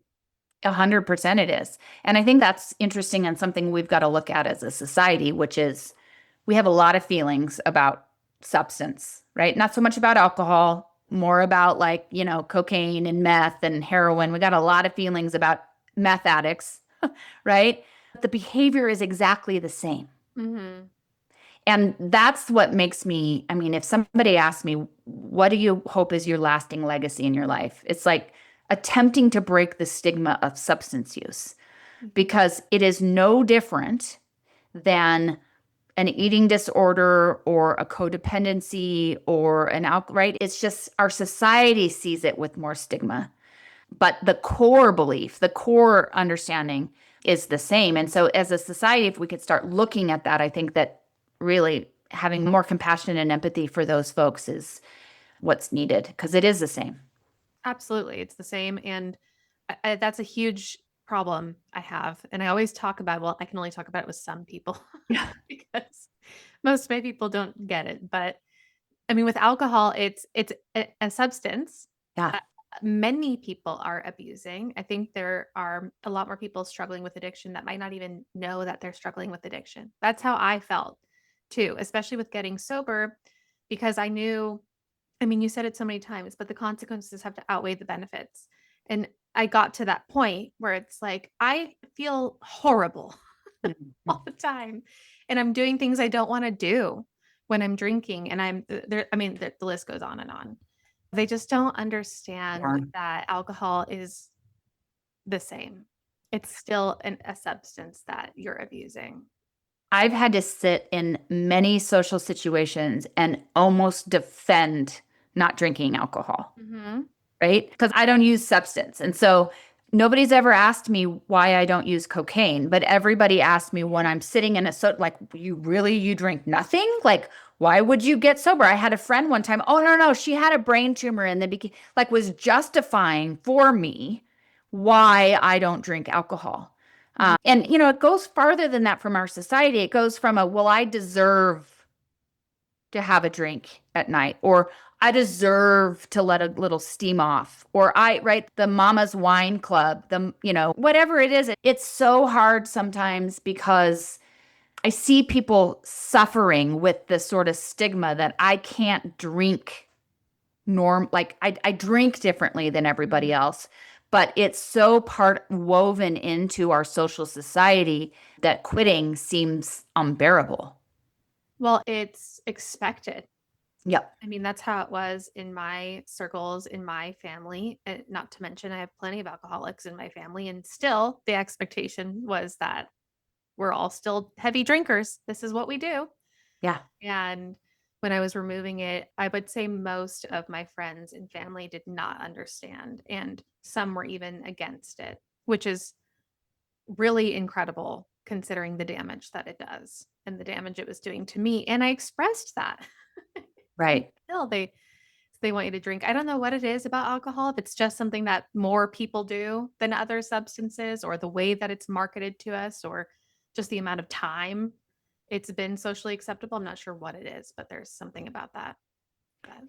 100% it is. And I think that's interesting and something we've got to look at as a society, which is we have a lot of feelings about substance, right? Not so much about alcohol, more about like, cocaine and meth and heroin. We got a lot of feelings about meth addicts, right? The behavior is exactly the same. Hmm. And that's what makes me, I mean, if somebody asks me, what do you hope is your lasting legacy in your life? It's like attempting to break the stigma of substance use Hmm. because it is no different than an eating disorder or a codependency or an alcohol, right? It's just our society sees it with more stigma. But the core belief, the core understanding is the same. And so, as a society, if we could start looking at that, I think that really having more compassion and empathy for those folks is what's needed because it is the same. Absolutely, it's the same, and that's a huge problem I have, and I always talk about, well, I can only talk about it with some people Yeah. because most of my people don't get it, but I mean, with alcohol, it's a substance Yeah. that many people are abusing. I think there are a lot more people struggling with addiction that might not even know that they're struggling with addiction. That's how I felt too, especially with getting sober, because I knew, I mean, you said it so many times, but the consequences have to outweigh the benefits. And I got to that point where it's like, I feel horrible Mhm. all the time. And I'm doing things I don't want to do when I'm drinking. And I'm there. I mean, the list goes on and on. They just don't understand Yeah. that alcohol is the same. It's still a substance that you're abusing. I've had to sit in many social situations and almost defend not drinking alcohol. Hmm. Right? Because I don't use substance. And so nobody's ever asked me why I don't use cocaine, but everybody asks me when I'm sitting in like, you drink nothing? Like, why would you get sober? I had a friend one time, oh, no, no, she had a brain tumor and then like was justifying for me why I don't drink alcohol. And, it goes farther than that from our society. It goes from well, I deserve to have a drink at night, or I deserve to let a little steam off, or right, the mama's wine club, whatever it is. It's so hard sometimes because I see people suffering with this sort of stigma that I can't drink like I drink differently than everybody else. But it's so part woven into our social society that quitting seems unbearable. Well, it's expected. Yep. I mean, that's how it was in my circles, in my family. Not to mention, I have plenty of alcoholics in my family, and still the expectation was that we're all still heavy drinkers. This is what we do. Yeah. And when I was removing it, I would say most of my friends and family did not understand, and some were even against it, which is really incredible considering the damage that it does and the damage it was doing to me. And I expressed that. And Right. still, They want you to drink. I don't know what it is about alcohol, if it's just something that more people do than other substances, or the way that it's marketed to us, or just the amount of time it's been socially acceptable. I'm not sure what it is, but there's something about that.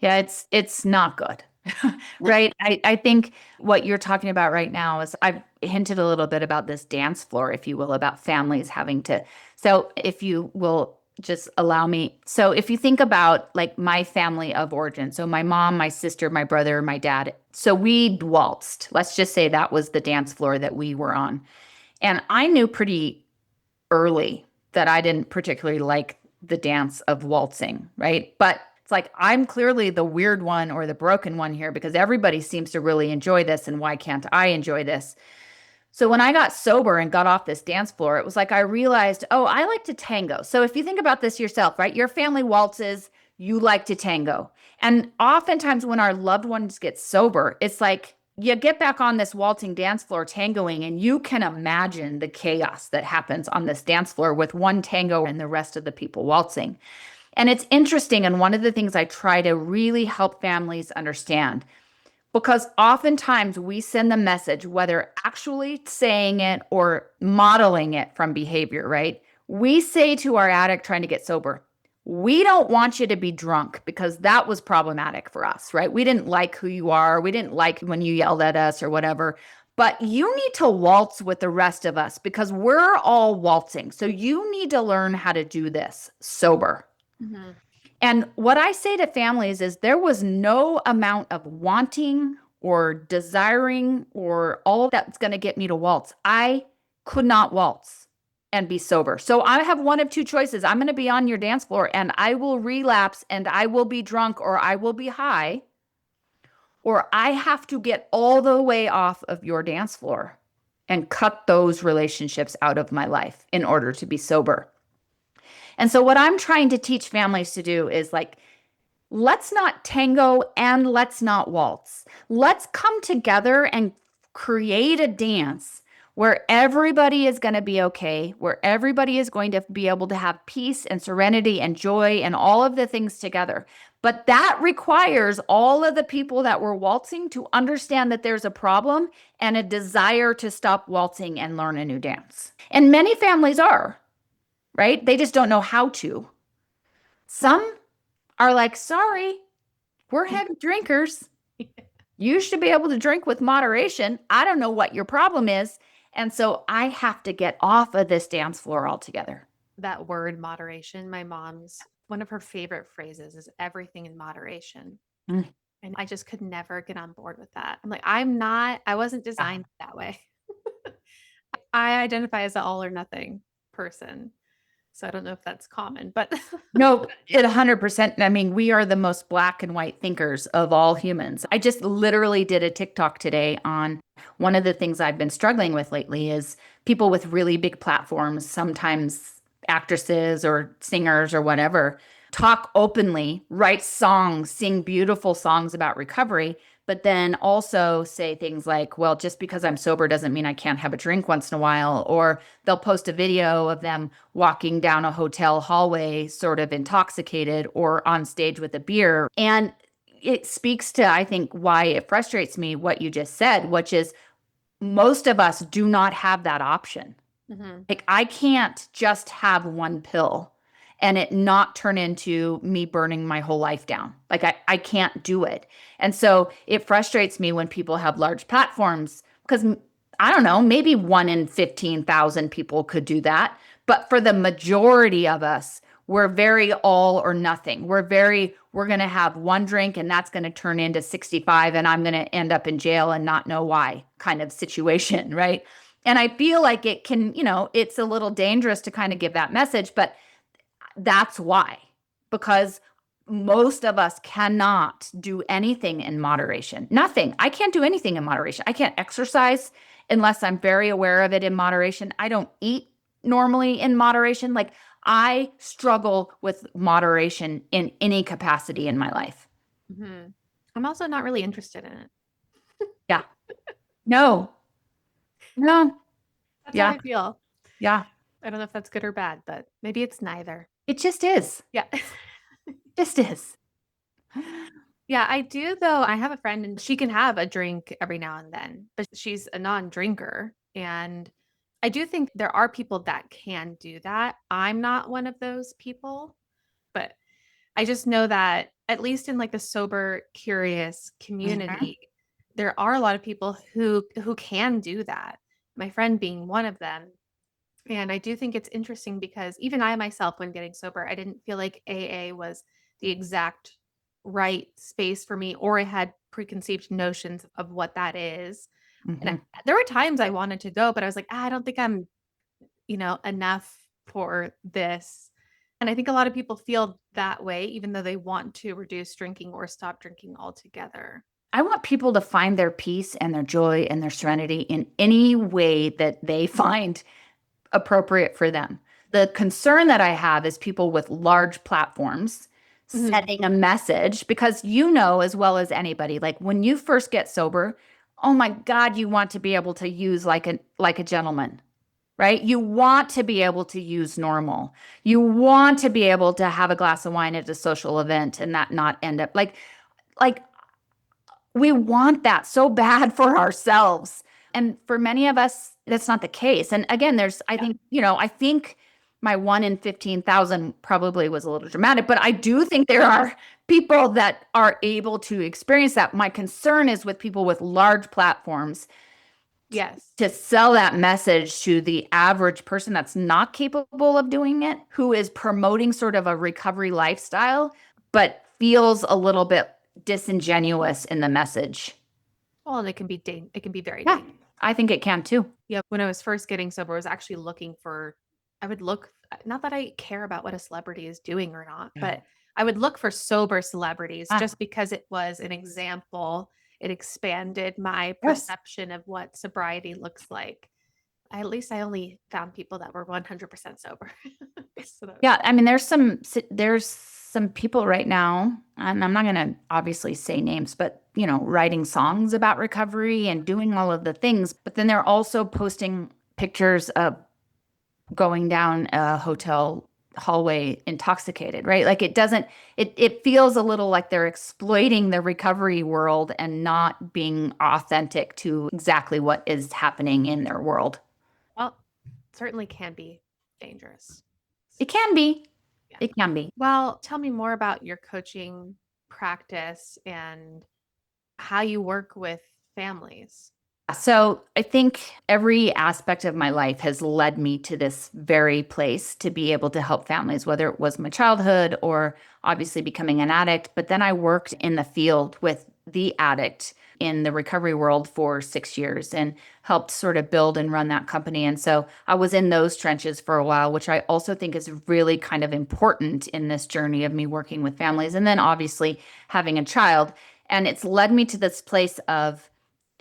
Yeah, But it's not good. Right? I think what you're talking about right now is I've hinted a little bit about this dance floor, if you will, about families having to. So if you will just allow me. So if you think about like my family of origin, so my mom, my sister, my brother, my dad. So we waltzed. Let's just say that was the dance floor that we were on. And I knew pretty early that I didn't particularly like the dance of waltzing, right? But it's like I'm clearly the weird one or the broken one here because everybody seems to really enjoy this, and why can't I enjoy this? So when I got sober and got off this dance floor, it was like I realized, oh, I like to tango. So if you think about this yourself, right? Your family waltzes, you like to tango. And oftentimes when our loved ones get sober, it's like you get back on this waltzing dance floor tangoing, and you can imagine the chaos that happens on this dance floor with one tango and the rest of the people waltzing. And it's interesting. And one of the things I try to really help families understand, because oftentimes we send the message, whether actually saying it or modeling it from behavior, right? We say to our addict trying to get sober, we don't want you to be drunk because that was problematic for us, right? We didn't like who you are. We didn't like when you yelled at us or whatever. But you need to waltz with the rest of us because we're all waltzing. So you need to learn how to do this sober. Mhm. And what I say to families is there was no amount of wanting or desiring or all that's going to get me to waltz. I could not waltz and be sober. So I have one of two choices. I'm going to be on your dance floor and I will relapse and I will be drunk or I will be high, or I have to get all the way off of your dance floor and cut those relationships out of my life in order to be sober. And so, what I'm trying to teach families to do is like, let's not tango and let's not waltz. Let's come together and create a dance where everybody is going to be okay, where everybody is going to be able to have peace and serenity and joy and all of the things together. But that requires all of the people that were waltzing to understand that there's a problem and a desire to stop waltzing and learn a new dance. And many families are, right? They just don't know how to. Some are like, sorry, we're heavy drinkers. You should be able to drink with moderation. I don't know what your problem is. And so I have to get off of this dance floor altogether. That word moderation, my mom's one of her favorite phrases is everything in moderation. Mm. And I just could never get on board with that. I'm like, I wasn't Yeah. designed that way. I identify as an all or nothing person. So I don't know if that's common, but No, it 100%. I mean, we are the most black and white thinkers of all humans. I just literally did a TikTok today on one of the things I've been struggling with lately is people with really big platforms, sometimes actresses or singers or whatever, talk openly, write songs, sing beautiful songs about recovery, but then also say things like, well, just because I'm sober doesn't mean I can't have a drink once in a while. Or they'll post a video of them walking down a hotel hallway, sort of intoxicated or on stage with a beer. And it speaks to, I think, why it frustrates me what you just said, which is most of us do not have that option. Mhm. Like, I can't just have one pill and it not turn into me burning my whole life down. Like, I can't do it. And so it frustrates me when people have large platforms because I don't know, maybe one in 15,000 people could do that. But for the majority of us, we're very all or nothing. We're going to have one drink and that's going to turn into 65 and I'm going to end up in jail and not know why kind of situation, right? And I feel like it can, it's a little dangerous to kind of give that message, but that's why, because most of us cannot do anything in moderation. Nothing. I can't do anything in moderation. I can't exercise unless I'm very aware of it in moderation. I don't eat normally in moderation. Like, I struggle with moderation in any capacity in my life. Mhm. I'm also not really interested in it. Yeah. No. No. That's how Yeah. I feel. Yeah. I don't know if that's good or bad, but maybe it's neither. It just is. Yeah. Just is. Yeah, I do though. I have a friend and she can have a drink every now and then, but she's a non-drinker. And I do think there are people that can do that. I'm not one of those people, but I just know that at least in like the sober, curious Mhm. community, there are a lot of people who can do that. My friend being one of them. And I do think it's interesting because even I myself, when getting sober, I didn't feel like AA was the exact right space for me, or I had preconceived notions of what that is. And Mhm. there were times I wanted to go, but I was like, I don't think I'm, enough for this. And I think a lot of people feel that way, even though they want to reduce drinking or stop drinking altogether. I want people to find their peace and their joy and their serenity in any way that they find appropriate for them. The concern that I have is people with large platforms Mhm. setting a message because you know as well as anybody, like when you first get sober, oh my God, you want to be able to use like a gentleman, right? You want to be able to use normal. You want to be able to have a glass of wine at a social event and that not end up like we want that so bad for ourselves. And for many of us, that's not the case. And again, I Yeah. think, I think my 1 in 15,000 probably was a little dramatic, but I do think there are people that are able to experience that. My concern is with people with large platforms Yes. to sell that message to the average person that's not capable of doing it, who is promoting sort of a recovery lifestyle, but feels a little bit disingenuous in the message. Well, and it can be very Yeah, dangerous. I think it can too. Yeah, when I was first getting sober, I was actually looking for, I would look, not that I care about what a celebrity is doing or not, Yeah. but I would look for sober celebrities Ah, just because it was an example. It expanded my yes. perception of what sobriety looks like. At least I only found people that were 100% sober. So that was Yeah, I mean, there's some people right now, and I'm not going to obviously say names, but writing songs about recovery and doing all of the things, but then they're also posting pictures of going down a hotel hallway intoxicated, right? Like it feels a little like they're exploiting the recovery world and not being authentic to exactly what is happening in their world. well, certainly can be dangerous. It can be. Yeah. It can be. Well, tell me more about your coaching practice and how you work with families. So I think every aspect of my life has led me to this very place to be able to help families, whether it was my childhood or obviously becoming an addict. But then I worked in the field with the addict in the recovery world for 6 years and helped sort of build and run that company. And so I was in those trenches for a while, which I also think is really kind of important in this journey of me working with families. And then obviously having a child. And it's led me to this place of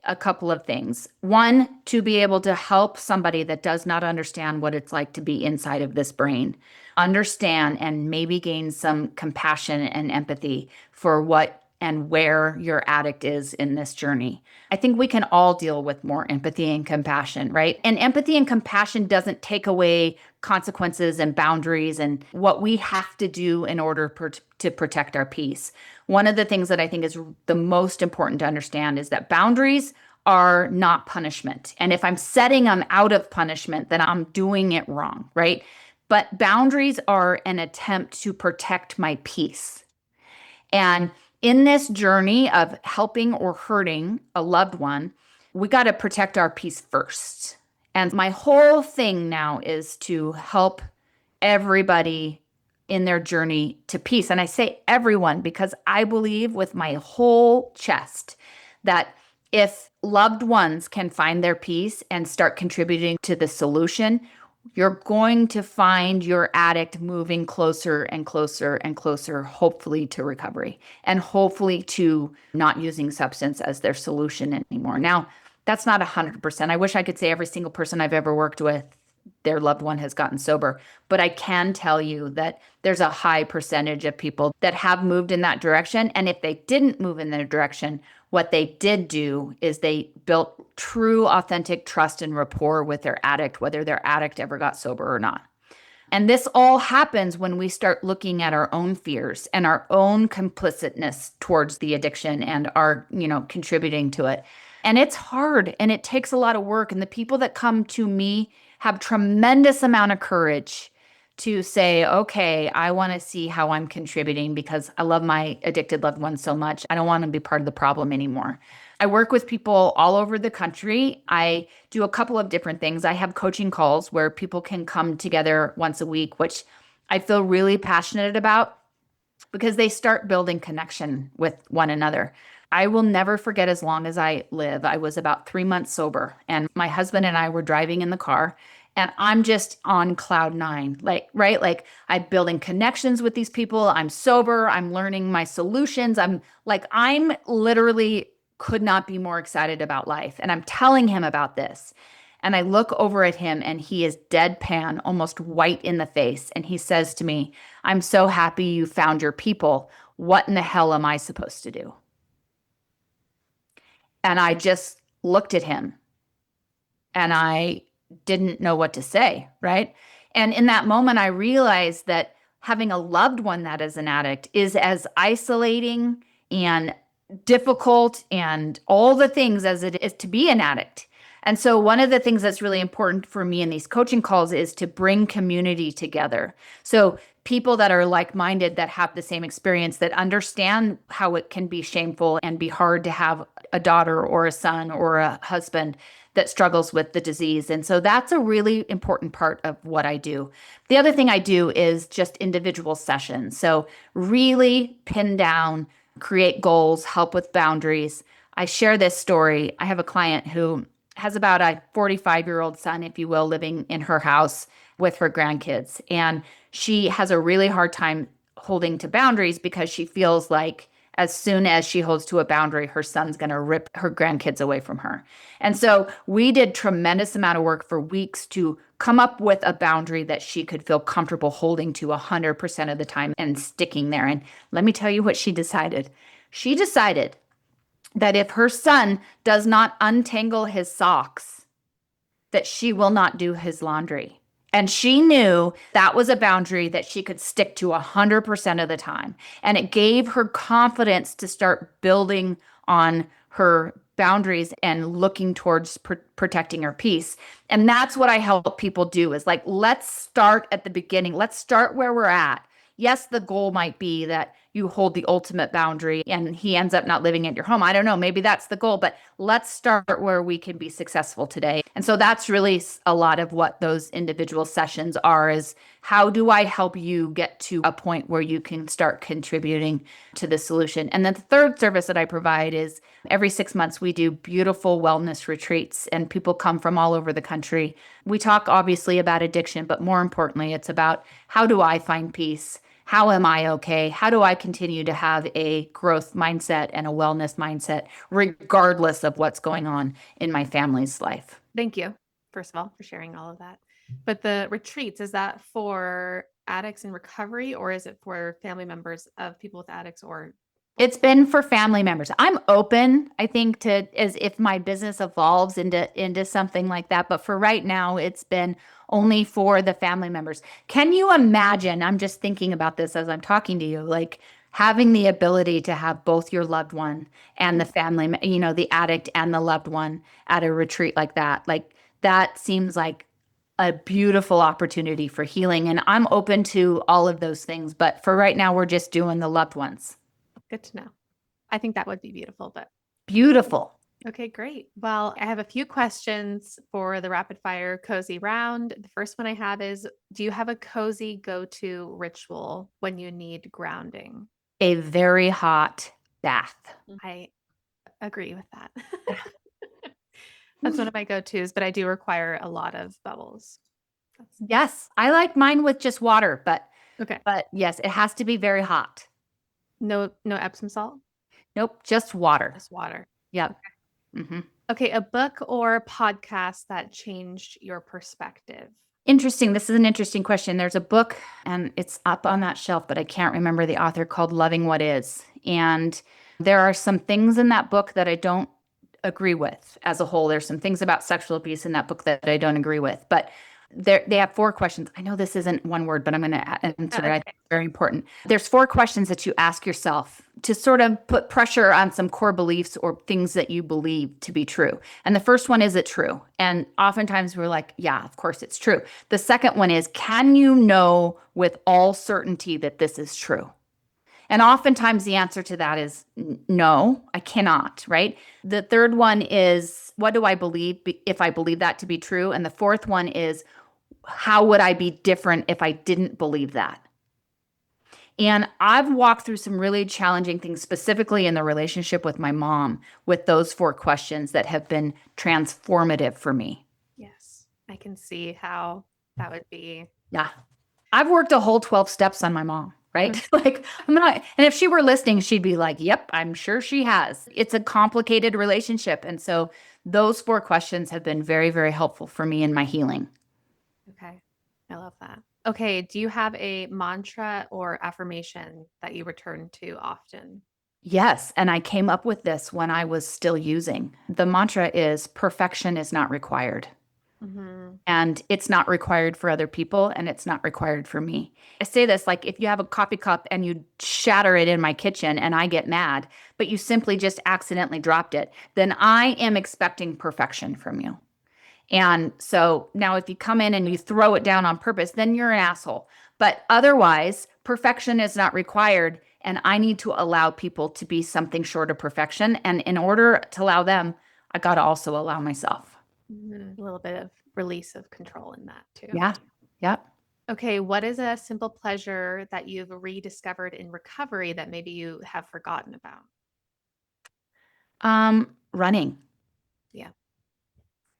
a couple of things. One, to be able to help somebody that does not understand what it's like to be inside of this brain, understand and maybe gain some compassion and empathy for what and where your addict is in this journey. I think we can all deal with more empathy and compassion, right? And empathy and compassion doesn't take away consequences and boundaries and what we have to do in order to protect our peace. One of the things that I think is the most important to understand is that boundaries are not punishment. And if I'm setting them out of punishment, then I'm doing it wrong, right? But boundaries are an attempt to protect my peace. And in this journey of helping or hurting a loved one, we got to protect our peace first. And my whole thing now is to help everybody in their journey to peace. And I say everyone because I believe with my whole chest that if loved ones can find their peace and start contributing to the solution, you're going to find your addict moving closer and closer and closer, hopefully to recovery and hopefully to not using substance as their solution anymore. Now, that's not 100%. I wish I could say every single person I've ever worked with, their loved one has gotten sober. But I can tell you that there's a high percentage of people that have moved in that direction. And if they didn't move in that direction, what they did do is they built true, authentic trust and rapport with their addict, whether their addict ever got sober or not. And this all happens when we start looking at our own fears and our own complicitness towards the addiction and our, contributing to it. And it's hard and it takes a lot of work. And the people that come to me have tremendous amount of courage to say, okay, I want to see how I'm contributing because I love my addicted loved ones so much. I don't want to be part of the problem anymore. I work with people all over the country. I do a couple of different things. I have coaching calls where people can come together once a week, which I feel really passionate about because they start building connection with one another. I will never forget as long as I live. I was about 3 months sober, and my husband and I were driving in the car, and I'm just on cloud nine. Like, right? Like, I'm building connections with these people. I'm sober. I'm learning my solutions. I'm literally could not be more excited about life. And I'm telling him about this. And I look over at him and he is deadpan, almost white in the face. And he says to me, I'm so happy you found your people. What in the hell am I supposed to do? And I just looked at him and I didn't know what to say, right? And in that moment, I realized that having a loved one that is an addict is as isolating and difficult and all the things as it is to be an addict. And so, one of the things that's really important for me in these coaching calls is to bring community together. So, people that are like minded, that have the same experience, that understand how it can be shameful and be hard to have a daughter or a son or a husband that struggles with the disease. And so that's a really important part of what I do. The other thing I do is just individual sessions. So really pin down, create goals, help with boundaries. I share this story. I have a client who has about a 45-year-old son, if you will, living in her house with her grandkids. And she has a really hard time holding to boundaries because she feels like as soon as she holds to a boundary, her son's going to rip her grandkids away from her. And so we did tremendous amount of work for weeks to come up with a boundary that she could feel comfortable holding to 100% of the time and sticking there. And let me tell you what she decided. She decided that if her son does not untangle his socks, that she will not do his laundry. And she knew that was a boundary that she could stick to 100% of the time. And it gave her confidence to start building on her boundaries and looking towards protecting her peace. And that's what I help people do is like, let's start at the beginning. Let's start where we're at. Yes, the goal might be that you hold the ultimate boundary and he ends up not living at your home. I don't know. Maybe that's the goal, but let's start where we can be successful today. And so that's really a lot of what those individual sessions are is how do I help you get to a point where you can start contributing to the solution? And then the third service that I provide is every 6 months, we do beautiful wellness retreats and people come from all over the country. We talk obviously about addiction, but more importantly, it's about how do I find peace? How am I okay? How do I continue to have a growth mindset and a wellness mindset, regardless of what's going on in my family's life? Thank you, first of all, for sharing all of that. But the retreats, is that for addicts in recovery or is it for family members of people with addicts or It's been for family members. I'm open, I think, to as if my business evolves into something like that. But for right now, it's been only for the family members. Can you imagine? I'm just thinking about this as I'm talking to you, like having the ability to have both your loved one and the family, the addict and the loved one at a retreat like that. Like that seems like a beautiful opportunity for healing. And I'm open to all of those things. But for right now, we're just doing the loved ones. good to know? I think that would be beautiful, but Beautiful. okay, great. Well, I have a few questions for the rapid fire cozy round. The first one I have is, do you have a cozy go-to ritual when you need grounding? A very hot bath. I agree with that. That's one of my go-tos, but I do require a lot of bubbles. Yes, I like mine with just water, but Okay. but yes, it has to be very hot. No Epsom salt, Nope, just water. just water. Yep. hmm Okay, a book or podcast that changed your perspective. Interesting. This is an interesting question. There's a book and it's up on that shelf, but I can't remember the author called Loving What Is. And there are some things in that book that I don't agree with as a whole. There's some things about sexual abuse in that book that I don't agree with. But They have four questions. I know this isn't one word, but I'm going to answer it. I think Okay. it's very important. There's four questions that you ask yourself to sort of put pressure on some core beliefs or things that you believe to be true. And the first one, is it true? And oftentimes we're like, yeah, of course it's true. The second one is, can you know with all certainty that this is true? And oftentimes the answer to that is no, I cannot, right? The third one is, what do I believe if I believe that to be true? And the fourth one is, how would I be different if I didn't believe that? And I've walked through some really challenging things, specifically in the relationship with my mom, with those four questions that have been transformative for me. Yes, I can see how that would be. Yeah. I've worked a whole 12 steps on my mom, right? Like, I'm not, and if she were listening, she'd be like, yep, I'm sure she has. It's a complicated relationship. And so those four questions have been very, very helpful for me in my healing. Okay. I love that. Okay. Do you have a mantra or affirmation that you return to often? Yes. And I came up with this when I was still using. The mantra is, perfection is not required. Hmm. And it's not required for other people and it's not required for me. I say this like, if you have a coffee cup and you shatter it in my kitchen and I get mad, but you simply just accidentally dropped it, then I am expecting perfection from you. And so now if you come in and you throw it down on purpose, then you're an asshole. But otherwise, perfection is not required. And I need to allow people to be something short of perfection. And in order to allow them, I got to also allow myself. A little bit of release of control in that too. Yeah. Yep. Okay. What is a simple pleasure that you've rediscovered in recovery that maybe you have forgotten about? Running. Yeah.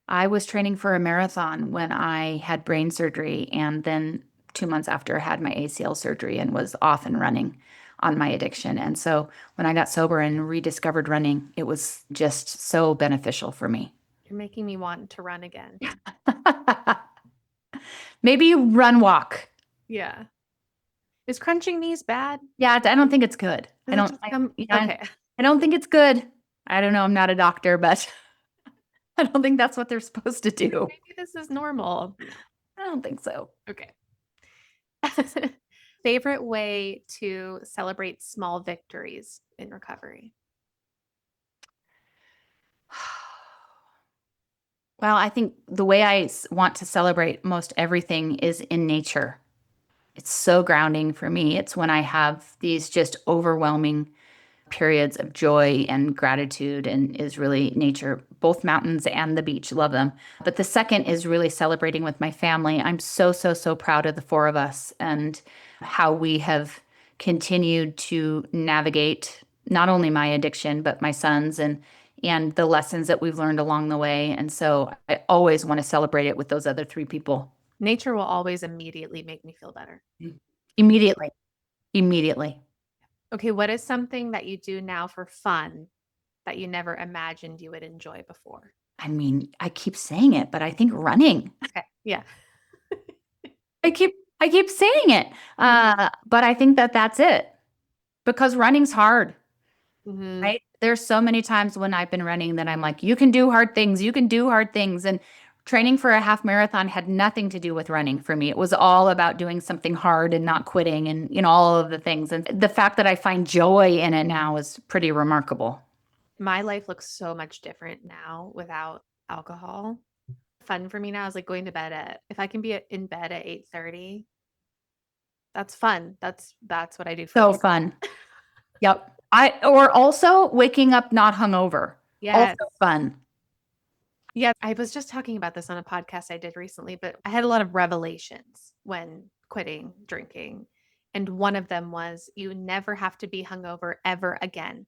I was training for a marathon when I had brain surgery, and then 2 months after, I had my ACL surgery and was off and running on my addiction. And so when I got sober and rediscovered running, it was just so beneficial for me. You're making me want to run again. Maybe you run walk. Yeah. Is crunching knees bad? Yeah, I don't think it's good. Does it just come? Yeah, Okay. I don't think it's good. I don't know. I'm not a doctor, but I don't think that's what they're supposed to Like, do. maybe this is normal. I don't think so. Okay. Favorite way to celebrate small victories in recovery? Well, I think the way I want to celebrate most everything is in nature. It's so grounding for me. It's when I have these just overwhelming periods of joy and gratitude, and is really nature, both mountains and the beach. Love them. But the second is really celebrating with my family. I'm so, so, so proud of the four of us and how we have continued to navigate not only my addiction, but my son's, and the lessons that we've learned along the way. And so I always want to celebrate it with those other three people. Nature will always immediately make me feel better. Immediately. Immediately. Okay, what is something that you do now for fun that you never imagined you would enjoy before? I mean, I keep saying it, but I think running. Okay, yeah. I keep saying it. But I think that that's it, because running's hard, Hmm. right? There's so many times when I've been running that I'm like, you can do hard things. You can do hard things. And training for a half marathon had nothing to do with running for me. It was all about doing something hard and not quitting and, all of the things. And the fact that I find joy in it now is pretty remarkable. My life looks so much different now without alcohol. Fun for me now is like going to bed at, if I can be in bed at 8:30, that's fun. That's what I do for So me. fun. Yep. Or also waking up not hungover. Also Yes. fun. Yeah, I was just talking about this on a podcast I did recently, but I had a lot of revelations when quitting drinking. And one of them was you never have to be hungover ever again.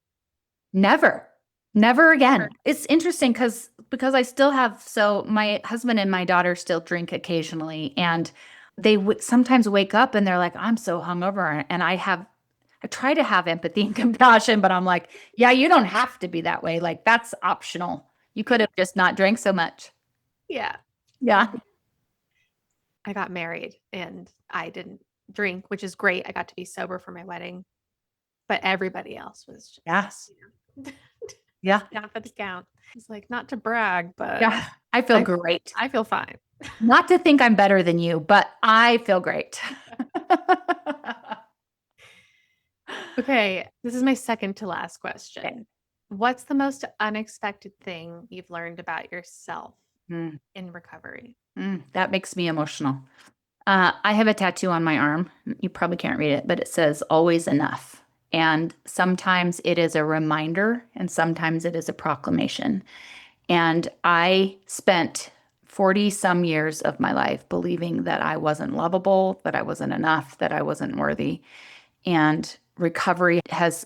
Never. Never Never. again. It's interesting because I still have, so my husband and my daughter still drink occasionally, and they sometimes wake up and they're like, I'm so hungover. And I try to have empathy and compassion, but I'm like, yeah, you don't have to be that way. Like, that's optional. You could Yeah. have just not drank so much. Yeah. Yeah. I got married and I didn't drink, which is great. I got to be sober for my wedding, but everybody else was Yeah. just, you know, Yeah. down for the count. It's like not to brag, but Yeah. I feel I great. I feel fine. Not to think I'm better than you, but I feel great. Okay, this is my second to last Okay. question. What's the most unexpected thing you've learned about yourself Mm, in recovery? that makes me emotional. I have a tattoo on my arm. You probably can't read it, but it says always enough. And sometimes it is a reminder, and sometimes it is a proclamation. And I spent 40 some years of my life believing that I wasn't lovable, that I wasn't enough, that I wasn't worthy. And recovery has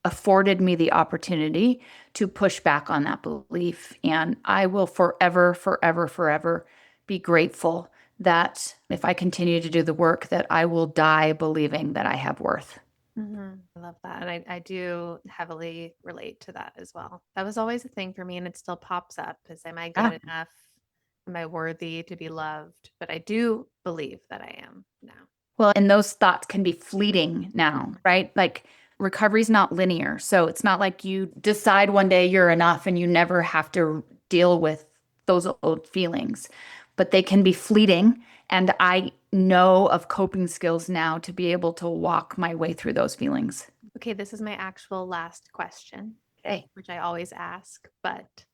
afforded me the opportunity to push back on that belief. And I will forever, forever, forever be grateful that if I continue to do the work, that I will die believing that I have worth. I love that. And I do heavily relate to that as well. That was always a thing for me, and it still pops up is, am I good Yeah. enough? Am I worthy to be loved? But I do believe that I am now. Well, and those thoughts can be fleeting now, right? Like recovery's not linear. So it's not like you decide one day you're enough and you never have to deal with those old feelings, but they can be fleeting. And I know of coping skills now to be able to walk my way through those feelings. Okay, this is my actual last question, Okay. which I always ask. But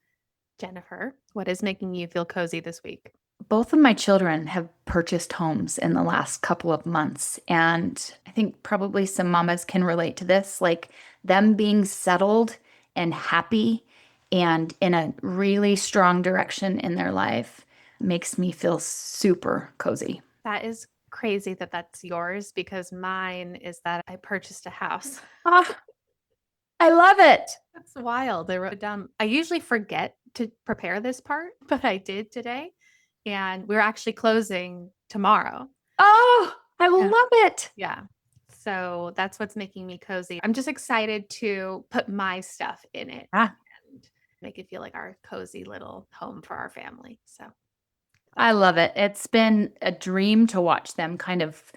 Jennifer, what is making you feel cozy this week? Both of my children have purchased homes in the last couple of months. And I think probably some mamas can relate to this, like them being settled and happy and in a really strong direction in their life makes me feel super cozy. That is crazy that that's yours because mine is that I purchased a house. Ah, I love it. That's wild. I wrote it down. I usually forget to prepare this part, but I did today. And we're actually closing tomorrow. Oh, I Yeah. love it. Yeah. So that's what's making me cozy. I'm just excited to put my stuff in it Ah, and make it feel like our cozy little home for our family. So I that's love it. It's been a dream to watch them kind of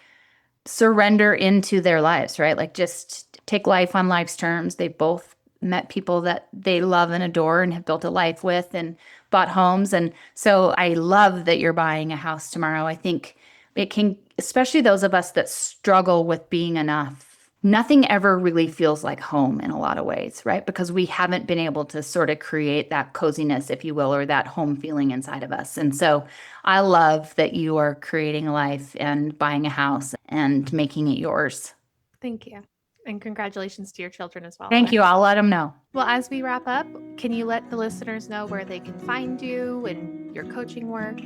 surrender into their lives, right? Like just take life on life's terms. They both met people that they love and adore and have built a life with and bought homes. And so I love that you're buying a house tomorrow. I think it can, especially those of us that struggle with being enough. Nothing ever really feels like home in a lot of ways, right? Because we haven't been able to sort of create that coziness, if you will, or that home feeling inside of us. And so I love that you are creating a life and buying a house and making it yours. thank you. And congratulations to your children as well. Thank you. I'll let them know. Well, as we wrap up, can you let the listeners know where they can find you and your coaching work?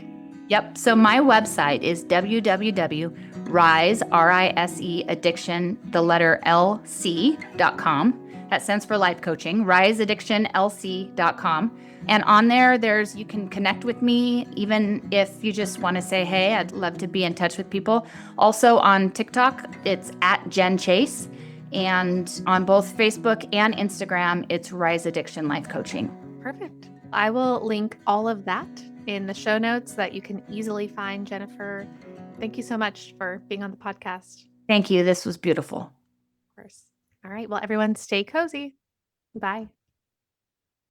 Yep. So my website is www.rise, R-I-S-E, addiction, the letter LC.com. That stands for life coaching, riseaddictionlc.com. And on there's you can connect with me, even if you just want to say, hey, I'd love to be in touch with people. Also on TikTok, it's at Jen Chase. And on both Facebook and Instagram, it's Rise Addiction Life Coaching. Perfect. I will link all of that in the show notes so that you can easily find Jennifer. Thank you so much for being on the podcast. Thank you. This was beautiful. Of course. All right. Well, everyone, stay cozy. Bye.